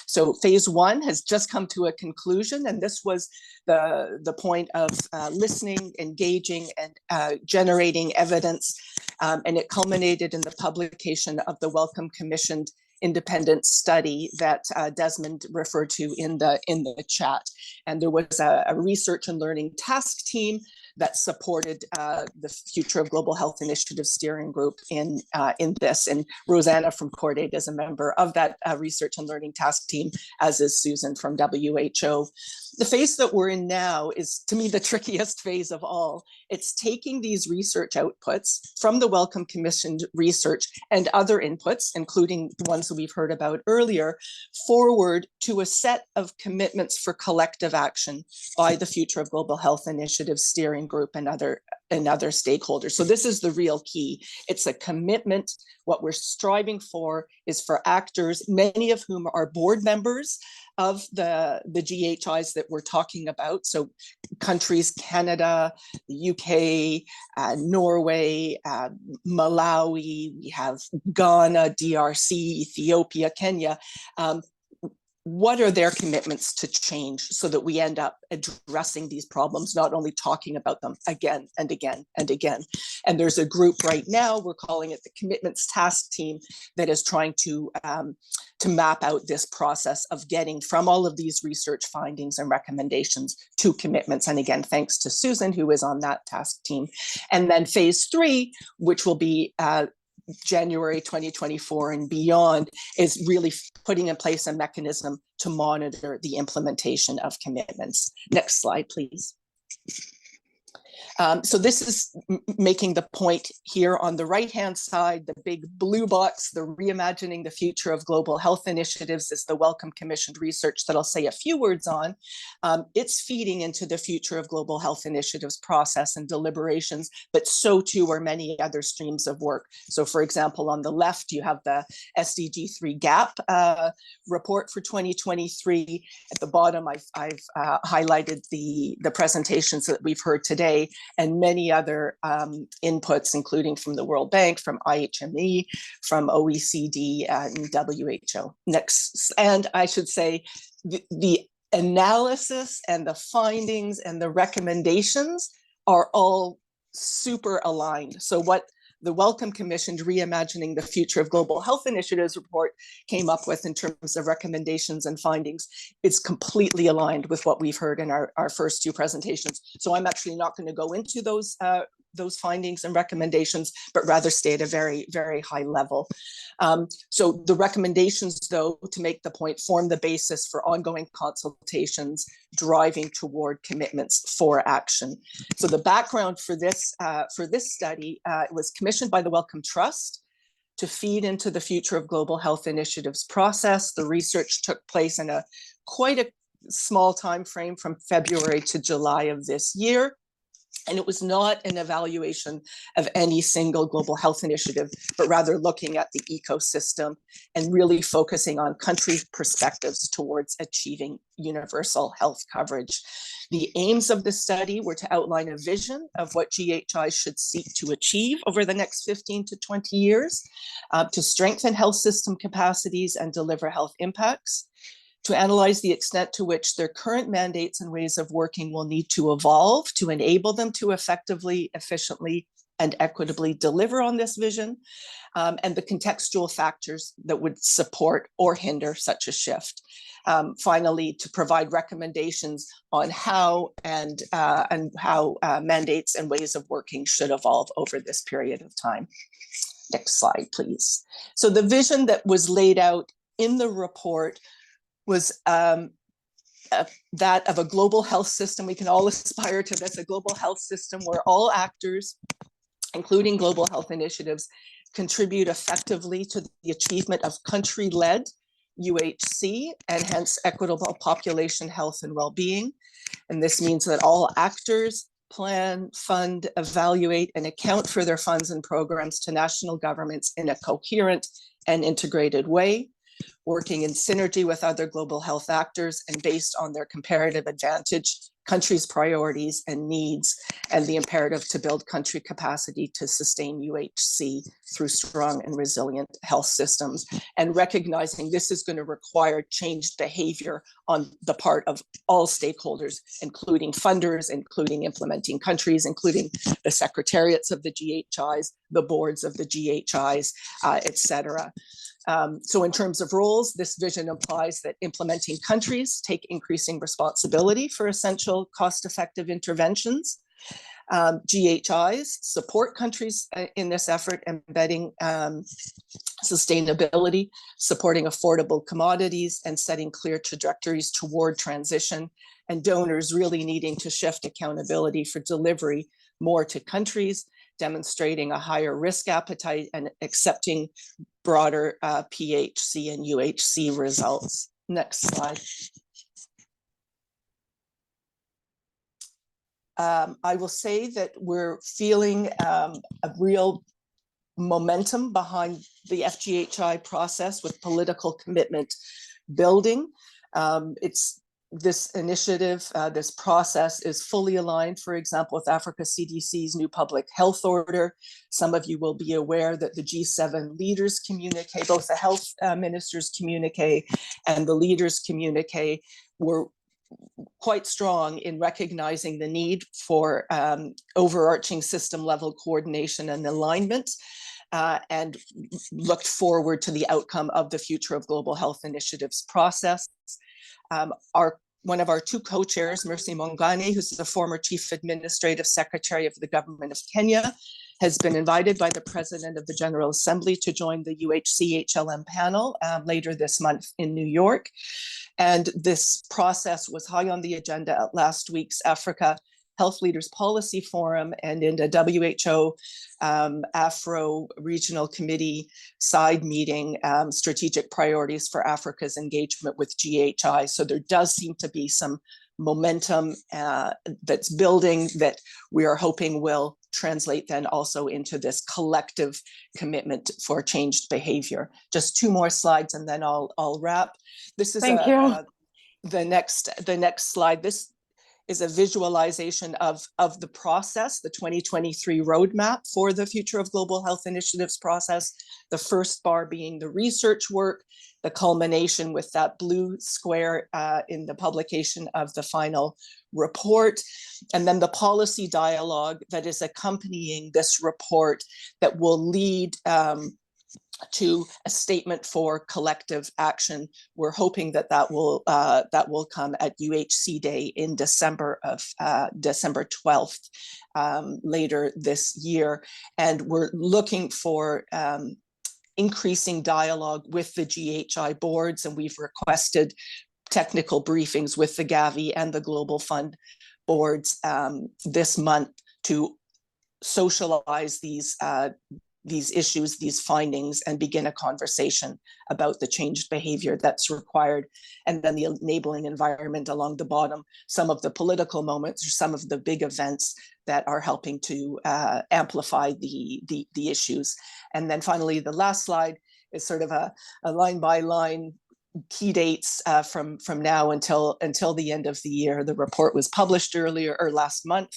So phase one has just come to a conclusion, and this was the point of listening, engaging, and generating evidence, and it culminated in the publication of the Wellcome Commissioned independent study that Desmond referred to in the chat. And there was a research and learning task team that supported the Future of Global Health Initiative steering group in this. And Rosanna from Cordate is a member of that research and learning task team, as is Susan from WHO. The phase that we're in now is, to me, the trickiest phase of all. It's taking these research outputs from the Wellcome Commissioned research and other inputs, including the ones that we've heard about earlier, forward to a set of commitments for collective action by the Future of Global Health Initiative steering group and other stakeholders. So this is the real key. It's a commitment. What we're striving for is for actors, many of whom are board members of the GHIs that we're talking about. So countries, Canada, the UK, Norway, Malawi, we have Ghana, DRC, Ethiopia, Kenya. What are their commitments to change so that we end up addressing these problems, not only talking about them again and again and again? And there's a group right now, we're calling it the Commitments Task Team, that is trying to map out this process of getting from all of these research findings and recommendations to commitments. And again, thanks to Susan, who is on that task team. And then phase three, which will be January 2024 and beyond, is really putting in place a mechanism to monitor the implementation of commitments. Next slide, please. So this is making the point here on the right-hand side, the big blue box, the Reimagining the Future of Global Health Initiatives, is the Wellcome Commissioned research that I'll say a few words on. It's feeding into the Future of Global Health Initiatives process and deliberations, but so too are many other streams of work. So for example, on the left, you have the SDG 3 GAP report for 2023. At the bottom, I've highlighted the presentations that we've heard today, and many other inputs, including from the World Bank, from IHME, from OECD, and WHO. Next, and I should say the analysis and the findings and the recommendations are all super aligned. So what the Wellcome Commissioned Reimagining the Future of Global Health Initiatives report came up with in terms of recommendations and findings is completely aligned with what we've heard in our first two presentations. So I'm actually not going to go into those findings and recommendations, but rather stay at a very, very high level. So the recommendations, though, to make the point, form the basis for ongoing consultations driving toward commitments for action. So the background for this study was commissioned by the Wellcome Trust to feed into the Future of Global Health Initiatives process. The research took place in quite a small time frame from February to July of this year. And it was not an evaluation of any single global health initiative, but rather looking at the ecosystem and really focusing on country perspectives towards achieving universal health coverage. The aims of the study were to outline a vision of what GHI should seek to achieve over the next 15 to 20 years, to strengthen health system capacities and deliver health impacts, to analyze the extent to which their current mandates and ways of working will need to evolve to enable them to effectively, efficiently, and equitably deliver on this vision, and the contextual factors that would support or hinder such a shift. Finally, to provide recommendations on how and how mandates and ways of working should evolve over this period of time. Next slide, please. So the vision that was laid out in the report was that of a global health system. We can all aspire to this, a global health system where all actors, including global health initiatives, contribute effectively to the achievement of country-led UHC and hence equitable population health and well-being. And this means that all actors plan, fund, evaluate, and account for their funds and programs to national governments in a coherent and integrated way, working in synergy with other global health actors and based on their comparative advantage countries' priorities and needs, and the imperative to build country capacity to sustain UHC through strong and resilient health systems, and recognizing this is going to require changed behavior on the part of all stakeholders, including funders, including implementing countries, including the secretariats of the GHIs, the boards of the GHIs, etc. So in terms of roles, this vision implies that implementing countries take increasing responsibility for essential cost-effective interventions. GHIs support countries in this effort, embedding sustainability, supporting affordable commodities, and setting clear trajectories toward transition, and donors really needing to shift accountability for delivery more to countries, demonstrating a higher risk appetite and accepting broader PHC and UHC results. Next slide. I will say that we're feeling a real momentum behind the FGHI process with political commitment building. It's this initiative, this process is fully aligned, for example, with Africa CDC's new public health order. Some of you will be aware that the G7 leaders communique, both the health ministers communique and the leaders communique, were quite strong in recognizing the need for overarching system level coordination and alignment, and looked forward to the outcome of the Future of Global Health Initiatives process. One of our two co-chairs, Mercy Mongane, who's the former Chief Administrative Secretary of the Government of Kenya, has been invited by the President of the General Assembly to join the UHC-HLM panel later this month in New York. And this process was high on the agenda at last week's Africa Health Leaders Policy Forum and in the WHO Afro Regional Committee side meeting, strategic priorities for Africa's engagement with GHI. So there does seem to be some momentum that's building that we are hoping will translate then also into this collective commitment for changed behavior. Just two more slides and then I'll wrap. This is the next slide. This is a visualization of the process, the 2023 roadmap for the Future of Global Health Initiatives process. The first bar being the research work, the culmination with that blue square in the publication of the final report, and then the policy dialogue that is accompanying this report that will lead to a statement for collective action. We're hoping that that will come at UHC Day in December 12th, later this year. And we're looking for increasing dialogue with the GHI boards, and we've requested technical briefings with the Gavi and the Global Fund boards this month to socialize these issues, these findings, and begin a conversation about the changed behavior that's required. And then the enabling environment along the bottom, some of the political moments or some of the big events that are helping to amplify the issues. And then finally, the last slide is sort of a line by line key dates from now until the end of the year. The report was published last month.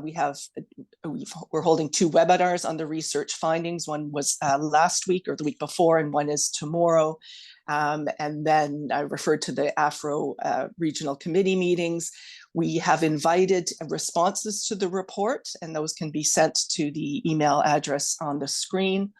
We're holding two webinars on the research findings. One was last week or the week before, and one is tomorrow. And then I referred to the Afro Regional Committee meetings. We have invited responses to the report, and those can be sent to the email address on the screen.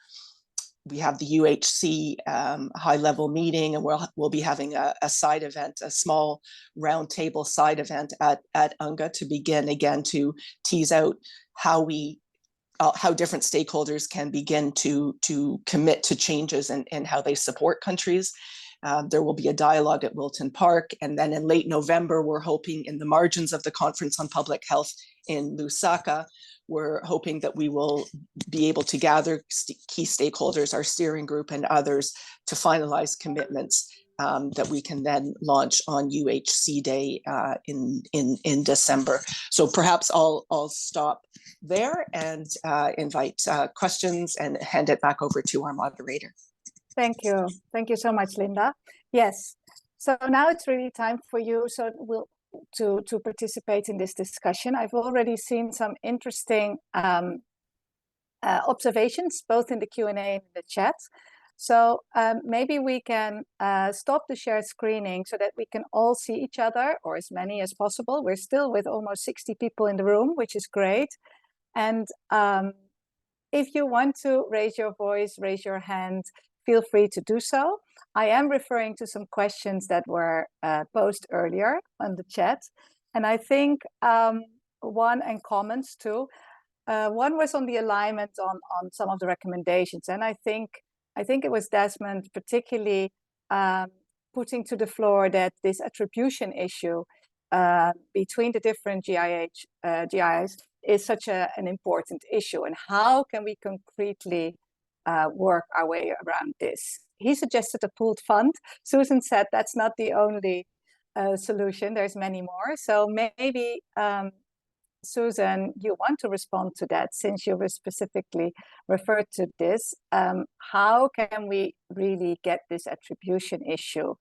We have the UHC high-level meeting, and we'll be having a side event, a small roundtable side event at UNGA to begin again to tease out how different stakeholders can begin to commit to changes and how they support countries. There will be a dialogue at Wilton Park, and then in late November, we're hoping in the margins of the Conference on Public Health in Lusaka, we're hoping that we will be able to gather key stakeholders, our steering group and others, to finalize commitments that we can then launch on UHC Day in December. So perhaps I'll stop there and invite questions and hand it back over to our moderator. Thank you. Thank you so much, Linda. Yes. So now it's really time for you. So to participate in this discussion. I've already seen some interesting observations, both in the Q&A and in the chat. So maybe we can stop the shared screening so that we can all see each other, or as many as possible. We're still with almost 60 people in the room, which is great. And if you want to raise your voice, raise your hand, feel free to do so. I am referring to some questions that were posted earlier on the chat. And I think one, and comments too, one was on the alignment on some of the recommendations. And I think it was Desmond particularly putting to the floor that this attribution issue between the different GIs is such an important issue. And how can we concretely work our way around this? He suggested a pooled fund. Susan said that's not the only solution. There's many more. So maybe, Susan, you want to respond to that, since you were specifically referred to this. How can we really get this attribution issue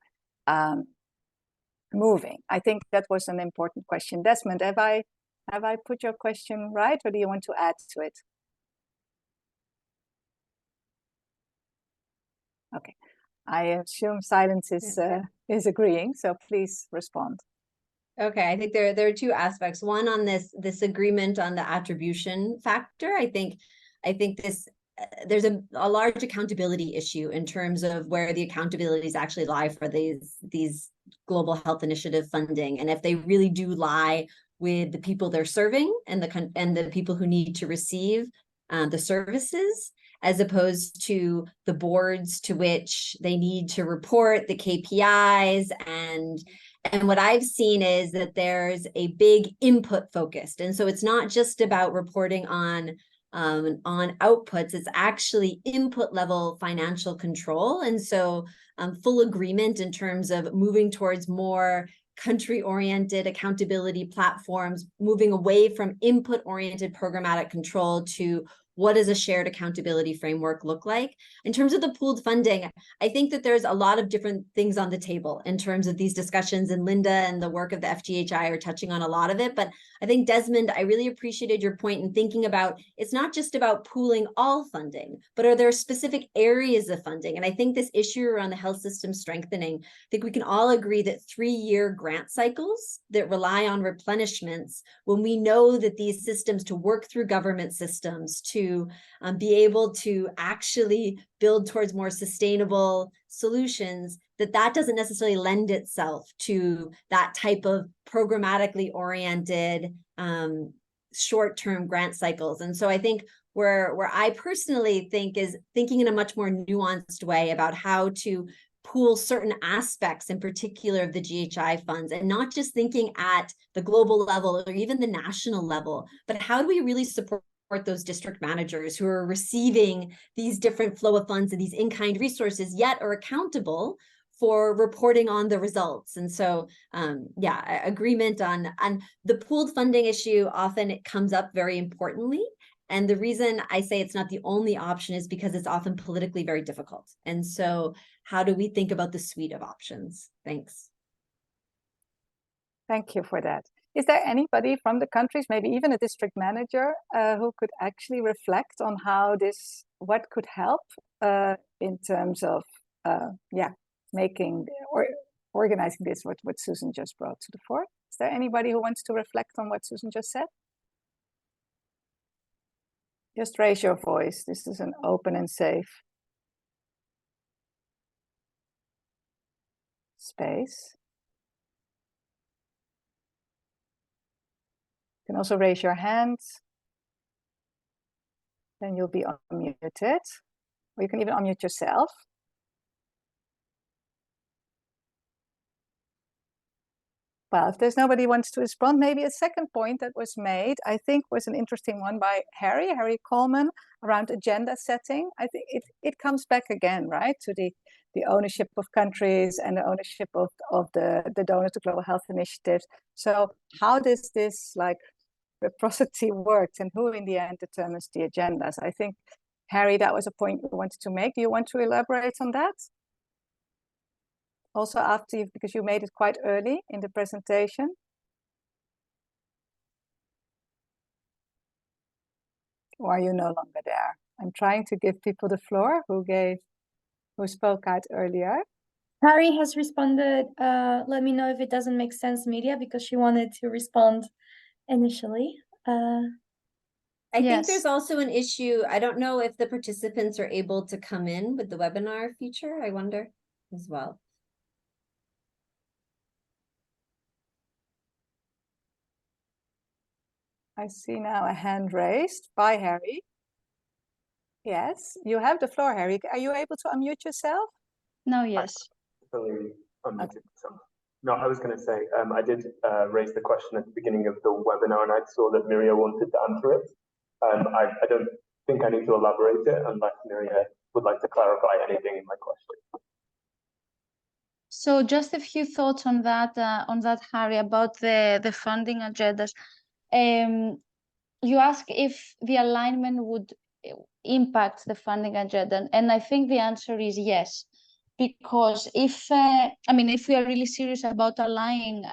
moving? I think that was an important question. Desmond, have I put your question right, or do you want to add to it? Okay, I assume silence is agreeing, so please respond. Okay, I think there are two aspects. One, on this agreement on the attribution factor. I think this there's a large accountability issue in terms of where the accountabilities actually lie for these global health initiative funding, and if they really do lie with the people they're serving and the people who need to receive the services, as opposed to the boards to which they need to report the KPIs. And what I've seen is that there's a big input focused. And so it's not just about reporting on outputs, it's actually input level financial control. And so full agreement in terms of moving towards more country-oriented accountability platforms, moving away from input-oriented programmatic control to what does a shared accountability framework look like? In terms of the pooled funding, I think that there's a lot of different things on the table in terms of these discussions, and Linda and the work of the FGHI are touching on a lot of it. But I think, Desmond, I really appreciated your point in thinking about, it's not just about pooling all funding, but are there specific areas of funding? And I think this issue around the health system strengthening, I think we can all agree that 3-year grant cycles that rely on replenishments, when we know that these systems, to work through government systems, to be able to actually build towards more sustainable solutions, that doesn't necessarily lend itself to that type of programmatically oriented short-term grant cycles. And so I think where I personally think is thinking in a much more nuanced way about how to pool certain aspects in particular of the GHI funds, and not just thinking at the global level or even the national level, but how do we really support those district managers who are receiving these different flow of funds and these in-kind resources, yet are accountable for reporting on the results. And so, yeah, agreement on the pooled funding issue. Often it comes up very importantly. And the reason I say it's not the only option is because it's often politically very difficult. And so how do we think about the suite of options? Thanks. Thank you for that. Is there anybody from the countries, maybe even a district manager, who could actually reflect on how what could help in terms of, making or organizing this, what Susan just brought to the fore? Is there anybody who wants to reflect on what Susan just said? Just raise your voice. This is an open and safe space. You can also raise your hands. Then you'll be unmuted. Or you can even unmute yourself. Well, if there's nobody who wants to respond, maybe a second point that was made, I think was an interesting one by Harry Coleman, around agenda setting. I think it comes back again, right, to the ownership of countries and the ownership of the donors to global health initiatives. So how does this reciprocity work, and who in the end determines the agendas? I think, Harry, that was a point you wanted to make. Do you want to elaborate on that? Also, after because you made it quite early in the presentation. Or are you no longer there? I'm trying to give people the floor who spoke out earlier. Harry has responded, let me know if it doesn't make sense, media, because she wanted to respond initially. I think Yes. there's also an issue. I don't know if the participants are able to come in with the webinar feature, I wonder as well. I see now a hand raised by Harry. Yes, you have the floor, Harry. Are you able to unmute yourself? No, yes. Fully unmuted myself. No, I was going to say, I did raise the question at the beginning of the webinar, and I saw that Miria wanted to answer it. I don't think I need to elaborate it unless Miria would like to clarify anything in my question. So just a few thoughts on that, Harry, about the funding agendas. You ask if the alignment would impact the funding agenda, and I think the answer is yes, because if we are really serious about aligning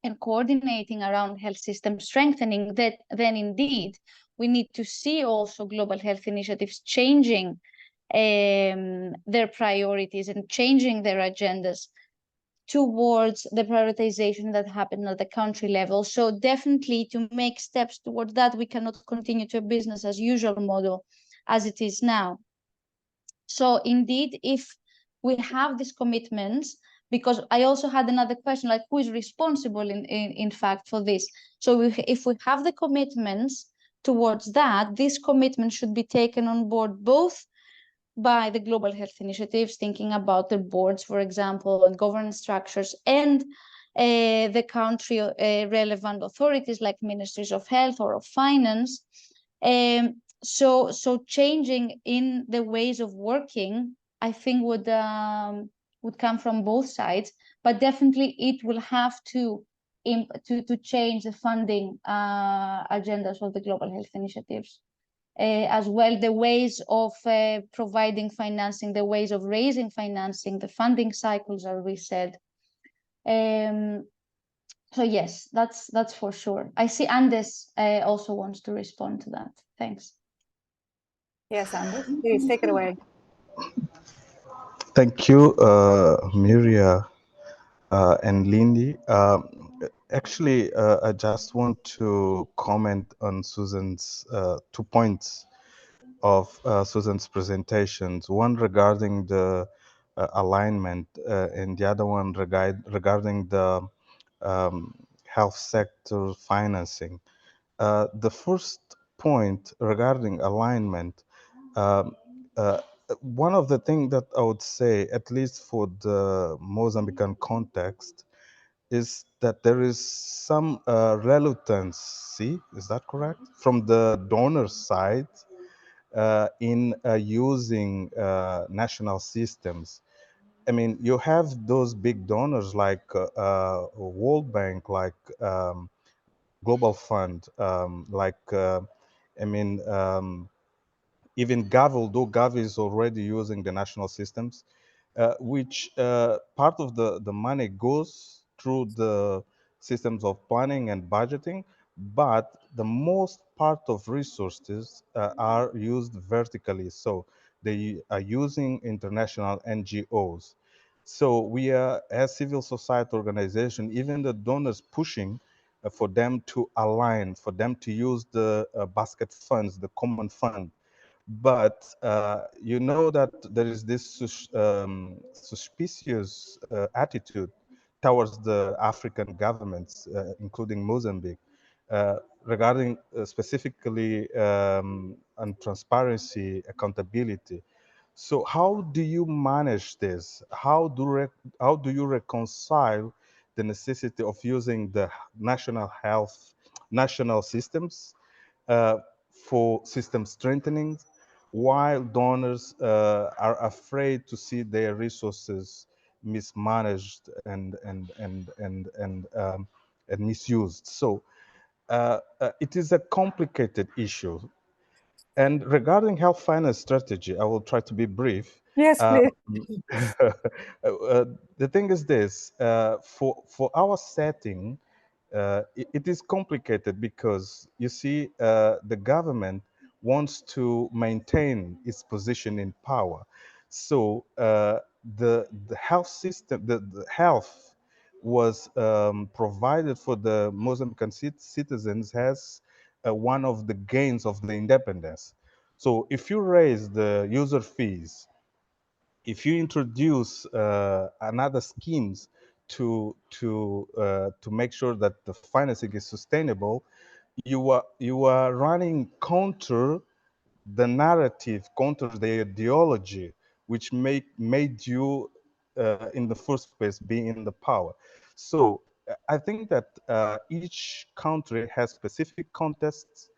and coordinating around health system strengthening, then indeed we need to see also global health initiatives changing their priorities and changing their agendas towards the prioritization that happened at the country level. So definitely to make steps towards that, we cannot continue to a business as usual model as it is now. So indeed, if we have these commitments, because I also had another question, like who is responsible in fact for this? So if we have the commitments towards that, this commitment should be taken on board both by the global health initiatives, thinking about the boards, for example, and governance structures, and the country relevant authorities like ministries of health or of finance. So changing in the ways of working, I think would come from both sides, but definitely it will have to change the funding agendas of the global health initiatives. As well, the ways of providing financing, the ways of raising financing, the funding cycles are reset. So yes, that's for sure. I see Andes also wants to respond to that. Thanks. Yes, Anders, please take it away. Thank you, Miria and Lindy. Actually, I just want to comment on Susan's 2 points of Susan's presentations. One regarding the alignment, and the other one regarding the health sector financing. The first point regarding alignment, one of the things that I would say, at least for the Mozambican context, is that there is some reluctancy, is that correct, from the donor side in using national systems. I mean, you have those big donors like World Bank, like Global Fund, even Gavi, although Gavi is already using the national systems, which part of the money goes through the systems of planning and budgeting, but the most part of resources are used vertically. So they are using international NGOs. So we are, as civil society organization, even the donors pushing for them to align, for them to use the basket funds, the common fund. But you know that there is this suspicious attitude towards the African governments, including Mozambique, regarding specifically on transparency, accountability. So how do you manage this? How do you reconcile the necessity of using the national systems for system strengthening, while donors are afraid to see their resources mismanaged and misused? So it is a complicated issue. And regarding health finance strategy, I will try to be brief. Yes, please. The thing is this, for our setting, it is complicated because you see, the government wants to maintain its position in power. So the health system, the health was provided for the Mozambican citizens as one of the gains of the independence. So if you raise the user fees, if you introduce another schemes to make sure that the financing is sustainable, you are running counter the narrative, counter the ideology which made you in the first place be in the power. So I think that each country has specific contexts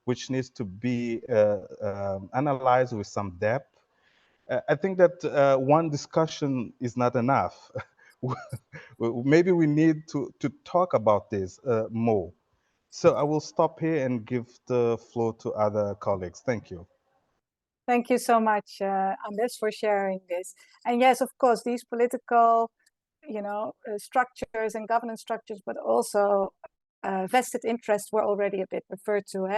which needs to be analyzed with some depth. I think that one discussion is not enough. Maybe we need to talk about this more. So I will stop here and give the floor to other colleagues. Thank you. Thank you so much, Anders, for sharing this. And yes, of course, these political, structures and governance structures, but also vested interests were already a bit referred to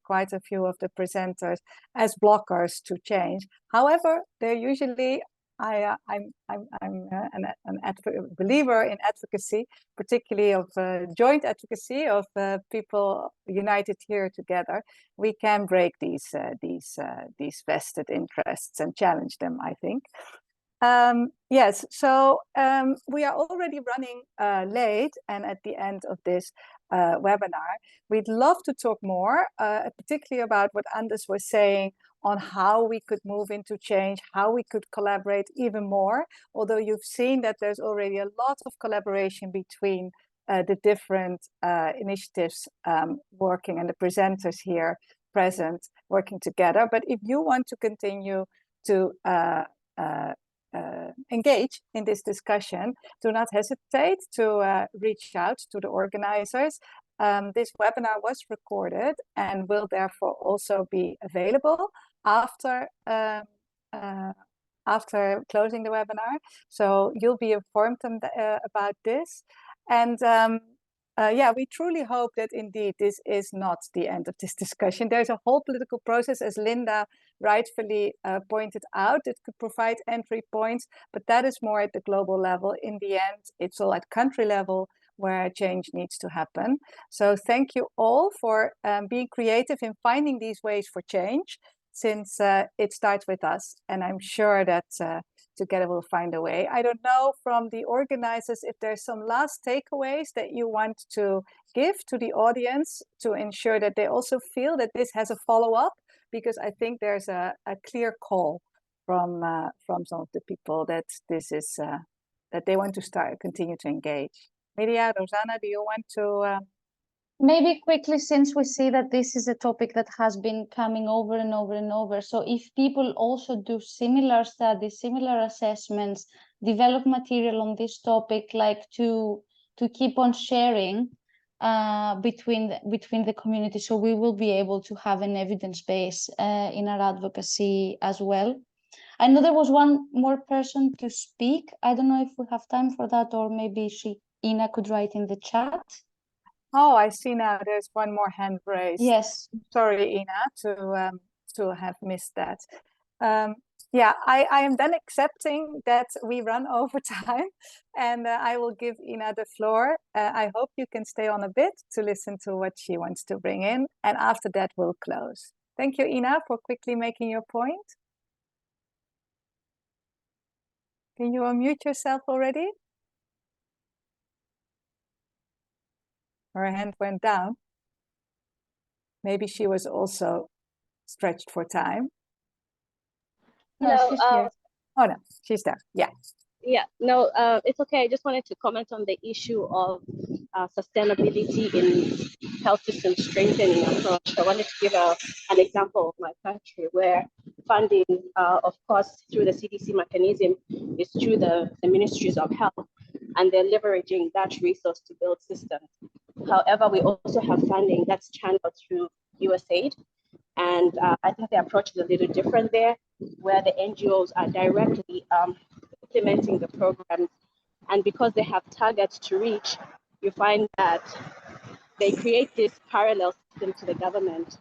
quite a few of the presenters as blockers to change. However, they're usually, I'm an believer in advocacy, particularly of joint advocacy of people united here together. We can break these vested interests and challenge them, I think. Yes, so we are already running late and at the end of this webinar. We'd love to talk more, particularly about what Anders was saying on how we could move into change, how we could collaborate even more, although you've seen that there's already a lot of collaboration between the different initiatives working and the presenters here present working together. But if you want to continue to engage in this discussion, do not hesitate to reach out to the organizers. This webinar was recorded and will therefore also be available after closing the webinar. So you'll be informed about this. And yeah, we truly hope that indeed this is not the end of this discussion. There's a whole political process, as Linda rightfully pointed out, that could provide entry points, but that is more at the global level. In the end, it's all at country level where change needs to happen. So thank you all for being creative in finding these ways for change, since it starts with us. And I'm sure that together we'll find a way. I don't know from the organizers if there's some last takeaways that you want to give to the audience to ensure that they also feel that this has a follow-up, because I think there's a clear call from some of the people that this is that they want to continue to engage. Media, Rosanna, do you want to? Maybe quickly, since we see that this is a topic that has been coming over and over and over. So if people also do similar studies, similar assessments, develop material on this topic, like to keep on sharing between the community, so we will be able to have an evidence base in our advocacy as well. I know there was one more person to speak. I don't know if we have time for that, or maybe Ina could write in the chat. Oh, I see now there's one more hand raised. Yes. Sorry, Ina, to have missed that. Yeah, I am then accepting that we run over time, and I will give Ina the floor. I hope you can stay on a bit to listen to what she wants to bring in, and after that we'll close. Thank you, Ina, for quickly making your point. Can you unmute yourself already? Her hand went down. Maybe she was also stretched for time. No, she's here. Oh no, she's there. Yeah. Yeah, no, it's okay. I just wanted to comment on the issue of sustainability in health system strengthening approach. I wanted to give an example of my country where funding, of course, through the CDC mechanism is through the ministries of health, and they're leveraging that resource to build systems. However, we also have funding that's channeled through USAID. And I think the approach is a little different there, where the NGOs are directly implementing the programs. And because they have targets to reach, you find that they create this parallel system to the government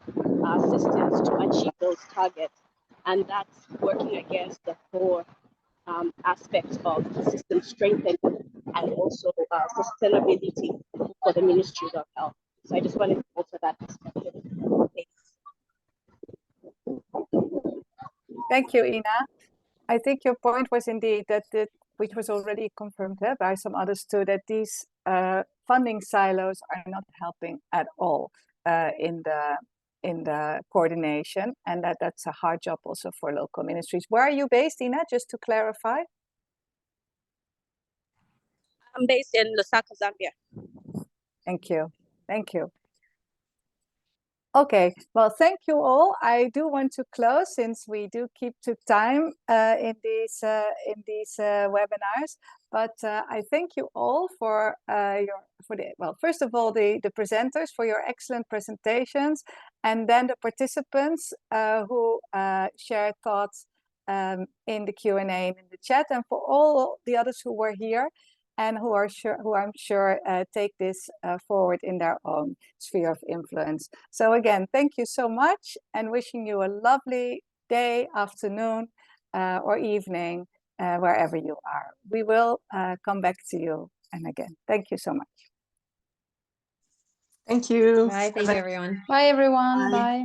systems to achieve those targets. And that's working against the core aspects of system strengthening and also sustainability for the Ministry of Health. So I just wanted to alter that perspective. Thank you, Ina. I think your point was indeed that, which was already confirmed by some others too, that these funding silos are not helping at all in the coordination, and that's a hard job also for local ministries. Where are you based, Ina, just to clarify? I'm based in Lusaka, Zambia. Thank you. Thank you. Okay, well, thank you all. I do want to close since we do keep to time in these webinars. But I thank you all for first of all the presenters for your excellent presentations, and then the participants who shared thoughts in the Q&A and in the chat, and for all the others who were here and who I'm sure take this forward in their own sphere of influence. So again, thank you so much, and wishing you a lovely day, afternoon, or evening, wherever you are. We will come back to you. And again, thank you so much. Thank you. Bye, thank you, everyone. Bye, everyone. Bye. Bye.